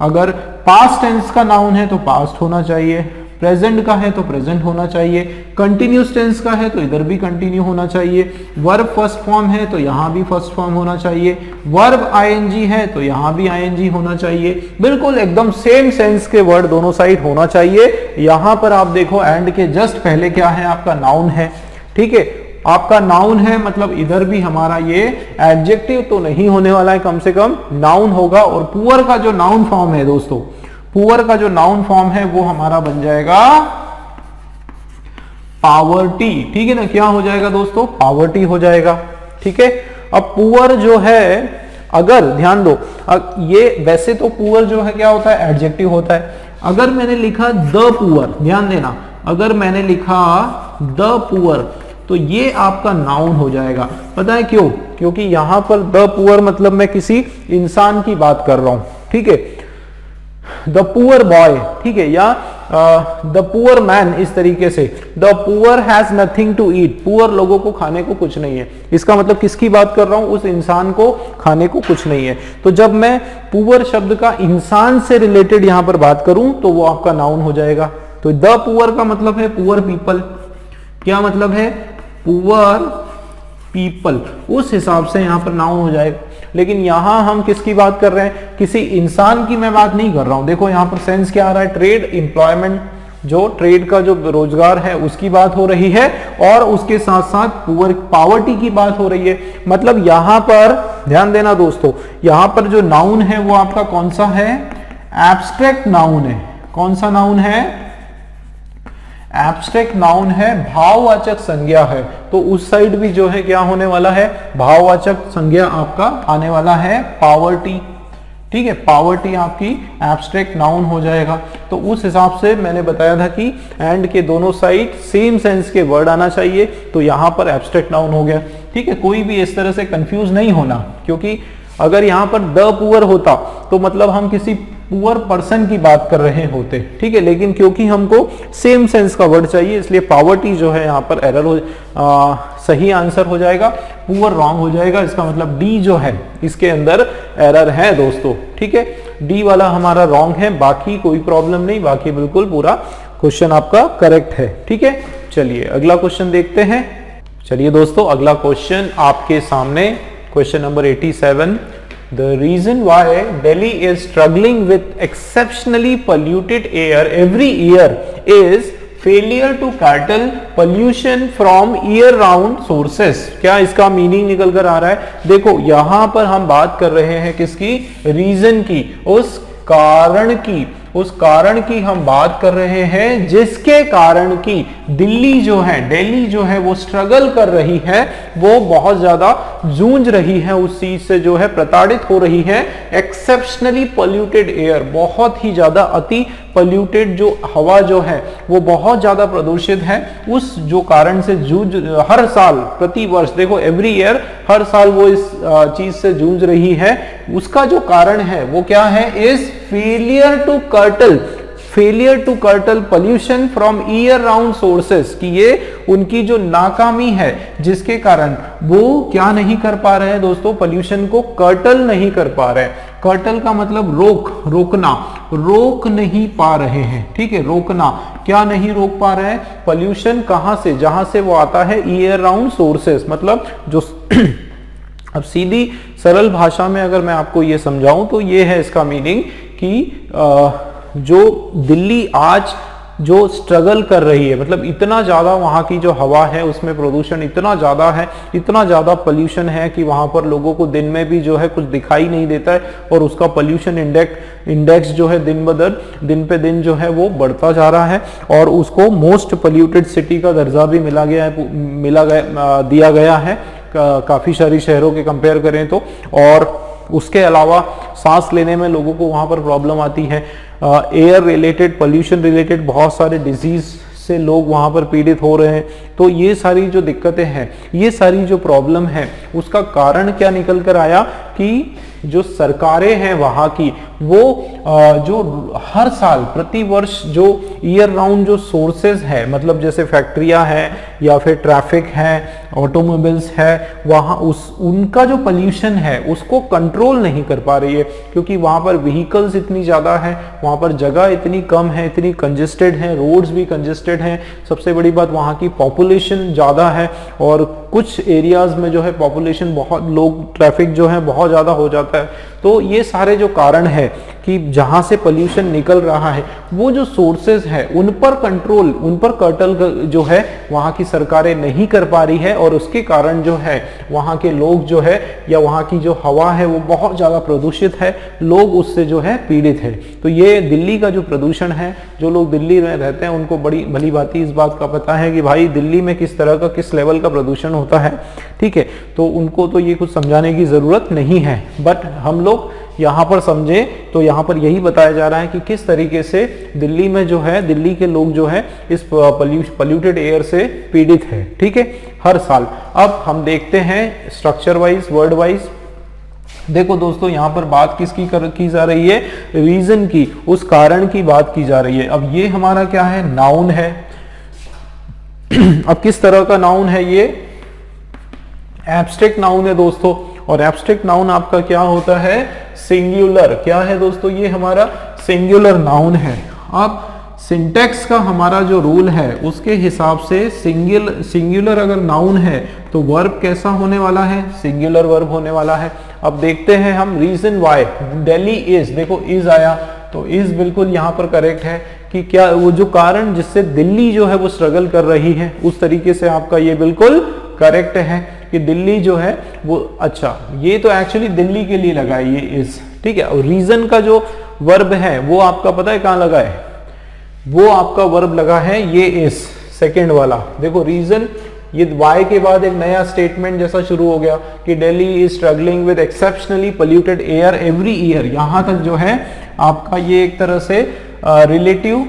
अगर पास्ट टेंस का नाउन है तो पास्ट होना चाहिए, प्रेजेंट का है तो प्रेजेंट होना चाहिए, कंटिन्यूस टेंस का है तो इधर भी कंटिन्यू होना चाहिए, वर्ब फर्स्ट फॉर्म है तो यहां भी फर्स्ट फॉर्म होना चाहिए, वर्ब आईएनजी है तो यहां भी आईएनजी होना चाहिए, बिल्कुल एकदम सेम सेंस के वर्ड दोनों साइड होना चाहिए। यहां पर आप देखो एंड के जस्ट पहले क्या है, आपका नाउन है, ठीक है, आपका नाउन है, मतलब इधर भी हमारा ये एडजेक्टिव तो नहीं होने वाला है, कम से कम नाउन होगा। और पुअर का जो नाउन फॉर्म है दोस्तों, पुअर का जो नाउन फॉर्म है वो हमारा बन जाएगा पावर्टी, ठीक है ना, क्या हो जाएगा दोस्तों, पावर्टी हो जाएगा, ठीक है। अब पुअर जो है, अगर ध्यान दो, ये वैसे तो पुअर जो है क्या होता है, एडजेक्टिव होता है। अगर मैंने लिखा द पुअर, ध्यान देना, अगर मैंने लिखा द पुअर तो ये आपका नाउन हो जाएगा। पता है क्यों, क्योंकि यहां पर द पुअर मतलब मैं किसी इंसान की बात कर रहा हूं, ठीक है, द पुअर बॉय, ठीक है, या द पुअर मैन, इस तरीके से, the poor has nothing to eat, poor लोगों को खाने को कुछ नहीं है, इसका मतलब किसकी बात कर रहा हूं, उस इंसान को खाने को कुछ नहीं है। तो जब मैं पुअर शब्द का इंसान से रिलेटेड यहां पर बात करूं तो वो आपका नाउन हो जाएगा। तो द पुअर का मतलब है पुअर पीपल, क्या मतलब है, पुअर पीपल, उस हिसाब से यहां पर नाउन हो जाएगा। लेकिन यहां हम किसकी बात कर रहे हैं, किसी इंसान की मैं बात नहीं कर रहा हूं। देखो यहां पर सेंस क्या आ रहा है, ट्रेड एम्प्लॉयमेंट, जो ट्रेड का जो रोजगार है उसकी बात हो रही है, और उसके साथ साथ पुअर पावर्टी की बात हो रही है। मतलब यहां पर ध्यान देना दोस्तों, यहां पर जो नाउन है वो आपका कौन सा है, एब्स्ट्रैक्ट नाउन है। कौन सा नाउन है, एब्स्ट्रैक्ट नाउन है, भाववाचक संज्ञा है। तो उस साइड भी जो है क्या होने वाला है, भाववाचक संज्ञा आपका आने वाला है, पावर्टी, ठीक है, पावर्टी आपकी एब्स्ट्रैक्ट नाउन हो जाएगा। तो उस हिसाब से मैंने बताया था कि एंड के दोनों साइड सेम सेंस के वर्ड आना चाहिए, तो यहां पर एब्स्ट्रैक्ट नाउन हो गया, ठीक है। कोई भी इस तरह से कंफ्यूज नहीं होना, क्योंकि अगर यहां पर द पुअर होता तो मतलब हम किसी पुअर पर्सन की बात कर रहे होते, ठीक है, लेकिन क्योंकि हमको सेम सेंस का वर्ड चाहिए इसलिए पावर्टी जो है यहाँ पर एरर हो, सही आंसर हो जाएगा, पुअर रॉन्ग हो जाएगा। इसका मतलब डी जो है इसके अंदर एरर है दोस्तों, ठीक है। डी वाला हमारा रॉन्ग है, बाकी कोई प्रॉब्लम नहीं, बाकी बिल्कुल पूरा क्वेश्चन आपका करेक्ट है। ठीक है, चलिए अगला क्वेश्चन देखते हैं। चलिए दोस्तों, अगला क्वेश्चन आपके सामने, question number 87। The reason why Delhi is struggling with exceptionally polluted air every year is failure to curtail pollution from year-round sources। क्या इसका मीनिंग निकल कर आ रहा है? देखो यहां पर हम बात कर रहे हैं किसकी? रीजन की, उस कारण की हम बात कर रहे हैं जिसके कारण की दिल्ली जो है, दिल्ली जो है वो स्ट्रगल कर रही है, वो बहुत ज्यादा जूझ रही है, उस चीज से जो है प्रताड़ित हो रही है। एक्सेप्शनली पोल्यूटेड एयर, बहुत ही ज्यादा अति पोल्यूटेड जो हवा जो है वो बहुत ज्यादा प्रदूषित है, उस जो कारण से हर साल प्रति वर्ष, देखो एवरी ईयर, हर साल वो इस चीज से जूझ रही है। उसका जो कारण है वो क्या है? Is failure to curtail pollution from year round sources, कि ये उनकी जो नाकामी है जिसके कारण वो क्या नहीं कर पा रहे हैं दोस्तों? पोल्यूशन को कर्टल नहीं कर पा रहे हैं। कर्टल का मतलब रोक नहीं पा रहे हैं। ठीक है, रोकना, क्या नहीं रोक पा रहे हैं? पोल्यूशन कहां से? जहां से वो आता है ईयर राउंड सोर्सेस, मतलब जो अब सीधी सरल भाषा में अगर मैं आपको ये समझाऊं तो ये है इसका मीनिंग कि जो दिल्ली आज जो स्ट्रगल कर रही है, मतलब इतना ज्यादा वहां की जो हवा है उसमें प्रदूषण इतना ज्यादा है, इतना ज्यादा पोल्यूशन है कि वहां पर लोगों को दिन में भी जो है कुछ दिखाई नहीं देता है, और उसका पोल्यूशन इंडेक्स जो है दिन पे दिन जो है वो बढ़ता जा रहा है, और उसको मोस्ट पोल्यूटेड सिटी का दर्जा भी दिया गया है काफी सारी शहरों के कंपेयर करें तो। और उसके अलावा सांस लेने में लोगों को वहां पर प्रॉब्लम आती है, एयर रिलेटेड, पोल्यूशन रिलेटेड बहुत सारे डिजीज से लोग वहां पर पीड़ित हो रहे हैं। तो ये सारी जो दिक्कतें हैं, ये सारी जो प्रॉब्लम है, उसका कारण क्या निकल कर आया कि जो सरकारें हैं वहां की, वो जो हर साल प्रति वर्ष जो ईयर राउंड जो सोर्सेज है, मतलब जैसे फैक्ट्रियां हैं या फिर ट्रैफिक है, ऑटोमोबाइल्स है, वहां उनका जो पोल्यूशन है उसको कंट्रोल नहीं कर पा रही है, क्योंकि वहां पर व्हीकल्स इतनी ज्यादा है, वहां पर जगह इतनी कम है, इतनी कंजेस्टेड है, रोड्स भी कंजेस्टेड हैं। सबसे बड़ी बात, वहां की पॉपुलेशन ज्यादा है, और कुछ एरियाज में जो है पॉपुलेशन बहुत, लोग, ट्रैफिक जो है बहुत ज्यादा हो जाता है। तो ये सारे जो कारण है कि जहां से पोल्यूशन निकल रहा है, वो जो सोर्सेज है उन पर कंट्रोल, उन पर कर्टल जो है वहां की सरकारें नहीं कर पा रही है, और उसके कारण जो है वहां के लोग जो है, या वहां की जो हवा है वो बहुत ज्यादा प्रदूषित है, लोग उससे जो है पीड़ित है। तो ये दिल्ली का जो प्रदूषण है, जो लोग दिल्ली में रहते हैं उनको बड़ी भली भांति इस बात का पता है कि भाई दिल्ली में किस तरह का, किस लेवल का प्रदूषण होता है। ठीक है, तो उनको तो ये कुछ समझाने की जरूरत नहीं है, बट हम लोग यहाँ पर समझे तो यहाँ पर यही बताया जा रहा है कि किस तरीके से दिल्ली में जो है, दिल्ली के लोग जो है इस पोल्यूटेड एयर से पीड़ित है। ठीक है, हर साल। अब हम देखते हैं स्ट्रक्चर वाइज, वर्ड वाइज। देखो दोस्तों, यहाँ पर बात किसकी की जा रही है? रीजन की, उस कारण की बात की जा रही है। अब ये हमारा क्या है? नाउन है। अब किस तरह का नाउन है? ये एब्स्ट्रैक्ट नाउन है दोस्तों, और एब्स्ट्रैक्ट नाउन आपका क्या होता है? सिंगुलर। क्या है दोस्तों? ये हमारा सिंगुलर नाउन है। अब सिंटैक्स का हमारा जो रूल है उसके हिसाब से सिंगुलर अगर नाउन है तो वर्ब कैसा होने वाला है? सिंगुलर वर्ब होने वाला है। अब देखते हैं हम रीजन वाई दिल्ली इज, देखो इज आया तो इज बिल्कुल यहाँ पर करेक्ट है कि क्या वो जो कारण जिससे दिल्ली जो है वो स्ट्रगल कर रही है, उस तरीके से आपका ये बिल्कुल करेक्ट है कि दिल्ली जो है वो, अच्छा ये तो एक्चुअली दिल्ली के लिए लगा है ये इज। ठीक है, और रीजन का जो वर्ब है वो आपका पता है कहाँ लगा है? वो आपका वर्ब लगा है ये इज, सेकेंड वाला। देखो रीजन, ये वाई के बाद एक नया स्टेटमेंट जैसा शुरू हो गया कि Delhi is struggling with exceptionally polluted air every year. यहां तक जो है आपका ये एक तरह से रिलेटिव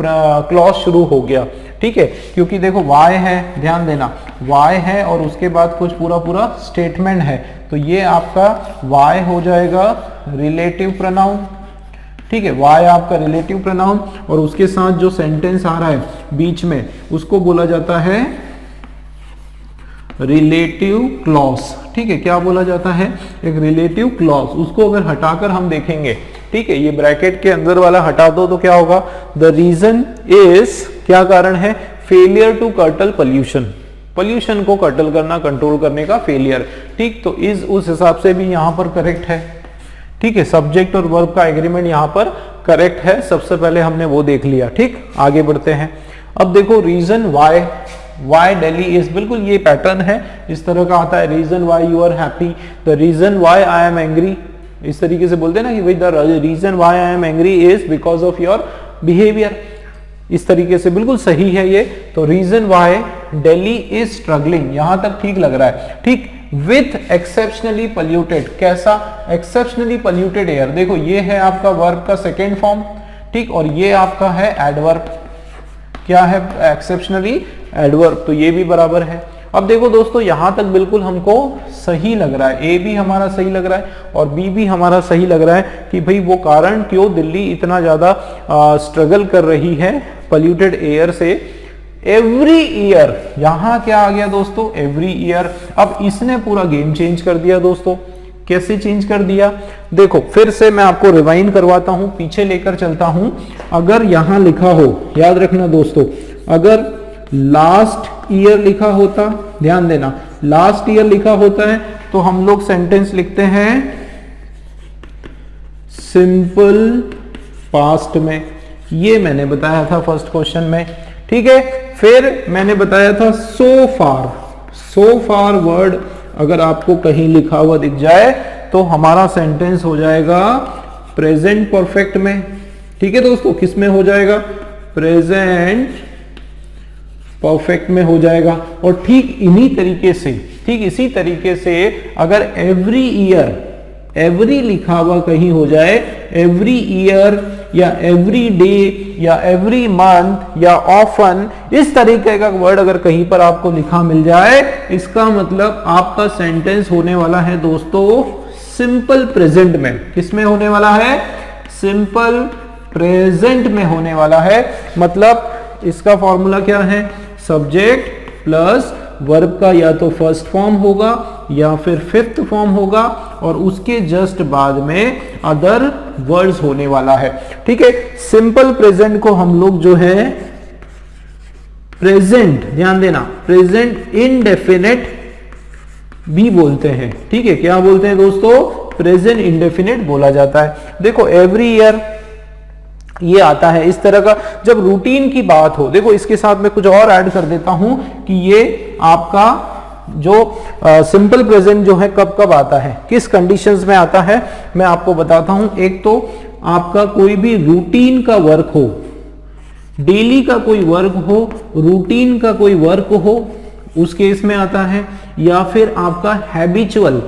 क्लॉज शुरू हो गया। ठीक है, क्योंकि देखो वाई है, ध्यान देना, वाई है और उसके बाद कुछ पूरा स्टेटमेंट है, तो ये आपका वाई हो जाएगा रिलेटिव प्रोनाउन। ठीक है, वाई आपका रिलेटिव प्रोनाउन, और उसके साथ जो सेंटेंस आ रहा है बीच में उसको बोला जाता है रिलेटिव क्लॉज। ठीक है, क्या बोला जाता है? एक रिलेटिव क्लॉज। उसको अगर हटाकर हम देखेंगे ठीक है, ये ब्रैकेट के अंदर वाला हटा दो तो क्या होगा, द रीजन इज, क्या कारण है, failure to curtail pollution, pollution को कर्टल करना, कंट्रोल करने का फेलियर। ठीक, तो इज उस हिसाब से भी यहां पर करेक्ट है। ठीक है, सब्जेक्ट और वर्ब का एग्रीमेंट यहां पर करेक्ट है। सबसे पहले हमने वो देख लिया। ठीक, आगे बढ़ते हैं। अब देखो रीजन वाई दिल्ली इज, बिल्कुल ये पैटर्न है, इस तरह का आता है। Reason why you are happy, the reason why I am angry, इस तरीके से बोलते हैं ना कि भाई the reason why I am angry is because of your behaviour, इस तरीके से बिल्कुल सही है ये। तो reason why Delhi is struggling, यहां तक ठीक लग रहा है। ठीक, विथ एक्सेप्शनली पॉल्यूटेड, कैसा, एक्सेप्शनली पॉल्यूटेड एयर, देखो ये है आपका वर्ब का सेकेंड फॉर्म। ठीक, और ये आपका है एडवर्ब, क्या है, एक्सेप्शनली एडवर्ब, तो ये भी बराबर है। अब देखो दोस्तों यहां तक बिल्कुल हमको सही लग रहा है, ए भी हमारा सही लग रहा है और बी भी हमारा सही लग रहा है कि भाई वो कारण क्यों दिल्ली इतना ज्यादा स्ट्रगल कर रही है पॉल्यूटेड एयर से। एवरी ईयर, यहां क्या आ गया दोस्तों, एवरी ईयर। अब इसने पूरा गेम चेंज कर दिया दोस्तों। कैसे चेंज कर दिया, देखो फिर से मैं आपको रिवाइंड करवाता हूं, पीछे लेकर चलता हूं। अगर यहां लिखा हो, याद रखना दोस्तों, अगर लास्ट ईयर लिखा होता, ध्यान देना, लास्ट ईयर लिखा होता है तो हम लोग सेंटेंस लिखते हैं सिंपल पास्ट में, ये मैंने बताया था फर्स्ट क्वेश्चन में। ठीक है, फिर मैंने बताया था सो फार वर्ड अगर आपको कहीं लिखा हुआ दिख जाए तो हमारा सेंटेंस हो जाएगा प्रेजेंट परफेक्ट में। ठीक है दोस्तों, किस में हो जाएगा, प्रेजेंट परफेक्ट में हो जाएगा। और ठीक इन्हीं तरीके से, ठीक इसी तरीके से अगर एवरी ईयर, एवरी लिखा हुआ कहीं हो जाए, एवरी ईयर या एवरी डे या एवरी मंथ या ऑफन, इस तरीके का वर्ड अगर कहीं पर आपको लिखा मिल जाए, इसका मतलब आपका सेंटेंस होने वाला है दोस्तों सिंपल प्रेजेंट में। किसमें होने वाला है, सिंपल प्रेजेंट में होने वाला है। मतलब इसका फॉर्मूला क्या है, सब्जेक्ट प्लस वर्ब का या तो फर्स्ट फॉर्म होगा या फिर फिफ्थ फॉर्म होगा और उसके जस्ट बाद में अदर वर्ड्स होने वाला है। ठीक है, सिंपल प्रेजेंट को हम लोग जो है प्रेजेंट, ध्यान देना, प्रेजेंट इंडेफिनिट भी बोलते हैं। ठीक है, क्या बोलते हैं दोस्तों, प्रेजेंट इंडेफिनिट बोला जाता है। देखो एवरी ईयर ये आता है इस तरह का। जब रूटीन की बात हो, देखो इसके साथ में कुछ और ऐड कर देता हूं कि ये आपका जो सिंपल प्रेजेंट जो है कब कब आता है, किस कंडीशंस में आता है, मैं आपको बताता हूं। एक तो आपका कोई भी रूटीन का वर्क हो, डेली का कोई वर्क हो, रूटीन का कोई वर्क हो, उस केस में आता है। या फिर आपका हैबिचुअल,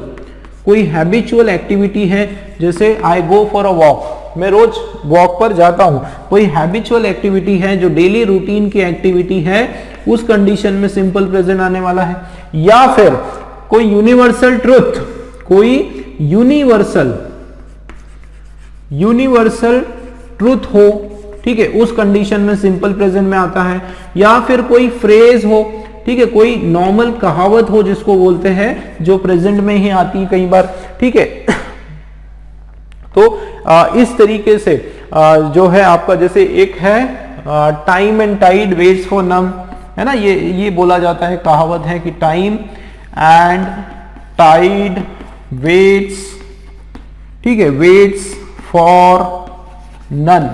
कोई हैबिचुअल एक्टिविटी है, जैसे आई गो फॉर अ वॉक, मैं रोज वॉक पर जाता हूं, कोई हैबिचुअल एक्टिविटी है जो डेली रूटीन की एक्टिविटी है, उस कंडीशन में सिंपल प्रेजेंट आने वाला है। या फिर कोई यूनिवर्सल ट्रुथ, कोई यूनिवर्सल ट्रुथ हो, ठीक है, उस कंडीशन में सिंपल प्रेजेंट में आता है। या फिर कोई फ्रेज हो, ठीक है, कोई नॉर्मल कहावत हो जिसको बोलते हैं, जो प्रेजेंट में ही आती है कई बार। ठीक है, तो इस तरीके से जो है आपका, जैसे एक है time and tide waits for none, है ना, ये बोला जाता है, कहावत है कि टाइम एंड टाइड वेट्स, ठीक है, वेट्स फॉर नन,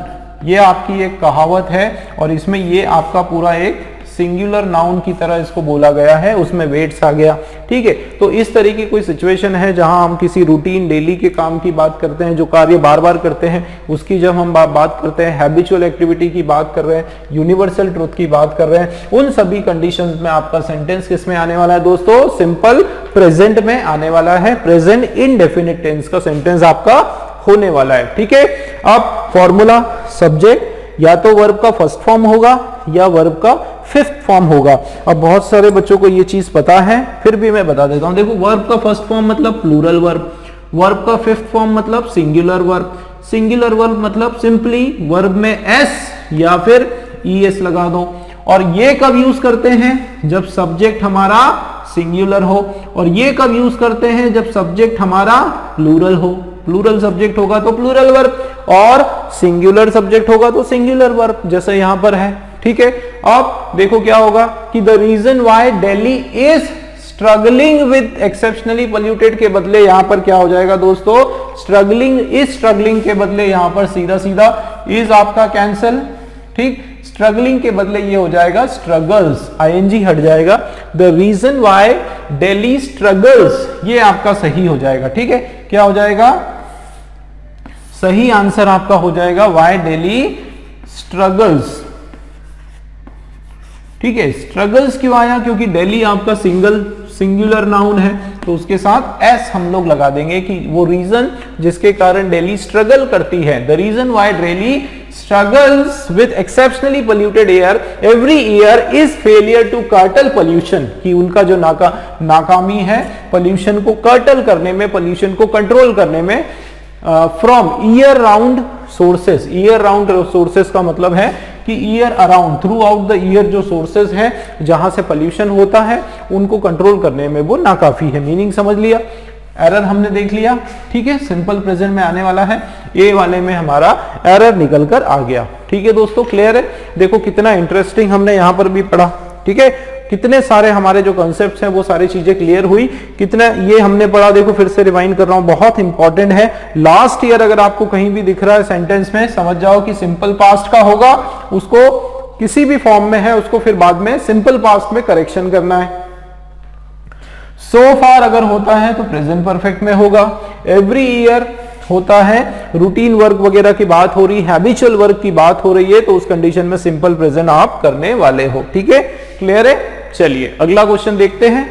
ये आपकी एक कहावत है और इसमें ये आपका पूरा एक सिंगुलर नाउन की तरह इसको बोला गया है, उसमें वेट्स आ गया। ठीक है, तो इस तरह की कोई सिचुएशन है जहां हम किसी रूटीन डेली के काम की बात करते हैं, जो कार्य बार बार करते हैं, उसकी जब हम बात करते हैं, हैबिचुअल एक्टिविटी की बात कर रहे हैं, यूनिवर्सल ट्रुथ की बात कर रहे हैं, उन सभी कंडीशंस में आपका सेंटेंस किस में आने वाला है दोस्तों, सिंपल प्रेजेंट में आने वाला है। प्रेजेंट इंडेफिनिट टेंस का सेंटेंस आपका होने वाला है। ठीक है, अब फॉर्मूला, सब्जेक्ट या तो वर्ब का फर्स्ट फॉर्म होगा या वर्ब का फिफ्थ फॉर्म होगा। अब बहुत सारे बच्चों को ये चीज पता है, फिर भी मैं बता देता हूं। देखो वर्ब का फर्स्ट फॉर्म मतलब प्लूरल वर्ब, वर्ब का फिफ्थ फॉर्म मतलब सिंगुलर वर्ब, सिंगुलर वर्ब मतलब सिंपली वर्ब में एस या फिर ईएस लगा दो। और ये कब यूज करते हैं, जब सब्जेक्ट हमारा सिंगुलर हो, और ये कब यूज करते हैं, जब सब्जेक्ट हमारा प्लूरल हो। प्लूरल सब्जेक्ट होगा तो प्लूरल वर्ब, और सिंगुलर सब्जेक्ट होगा तो सिंगुलर वर्ब, जैसे यहां पर है। ठीक है, अब देखो क्या होगा कि the reason why Delhi is struggling with exceptionally polluted के बदले यहां पर क्या हो जाएगा दोस्तों, स्ट्रगलिंग के बदले यहां पर सीधा सीधा इज आपका कैंसल। ठीक, स्ट्रगलिंग के बदले ये हो जाएगा स्ट्रगल्स, आईएनजी हट जाएगा। The reason why Delhi struggles, ये आपका सही हो जाएगा। ठीक है, क्या हो जाएगा, सही आंसर आपका हो जाएगा वाई दिल्ली स्ट्रगल्स। ठीक है, स्ट्रगल्स क्यों आया, क्योंकि दिल्ली आपका सिंगुलर नाउन है, तो उसके साथ एस हम लोग लगा देंगे कि वो रीजन जिसके कारण दिल्ली स्ट्रगल करती है। The reason why Delhi struggles with exceptionally polluted air every year is failure to curtail pollution, कि उनका जो नाकामी है पोल्यूशन को कर्टल करने में, पोल्यूशन को कंट्रोल करने में, from year round sources. Year round sources का मतलब है कि year around, through out the year जो सोर्सेस है जहां से पोल्यूशन होता है उनको कंट्रोल करने में वो नाकाफी है। मीनिंग समझ लिया, एरर हमने देख लिया। ठीक है, सिंपल प्रेजेंट में आने वाला है, ए वाले में हमारा एरर निकल कर आ गया। ठीक है दोस्तों, क्लियर है। देखो कितना इंटरेस्टिंग हमने यहां पर भी पढ़ा। ठीक है, कितने सारे हमारे जो कॉन्सेप्ट्स हैं वो सारी चीजें क्लियर हुई। कितना ये हमने पढ़ा, देखो फिर से रिवाइंड कर रहा हूं, बहुत इंपॉर्टेंट है। लास्ट ईयर अगर आपको कहीं भी दिख रहा है सेंटेंस में, समझ जाओ कि सिंपल पास्ट का होगा, उसको किसी भी फॉर्म में है उसको फिर बाद में सिंपल पास्ट में करेक्शन करना है। सो फार अगर होता है तो प्रेजेंट परफेक्ट में होगा। एवरी ईयर होता है, रूटीन वर्क वगैरह की बात हो रही, हैबिचुअल वर्क की बात हो रही है, तो उस कंडीशन में सिंपल प्रेजेंट आप करने वाले हो। ठीक है, क्लियर है। चलिए अगला क्वेश्चन देखते हैं।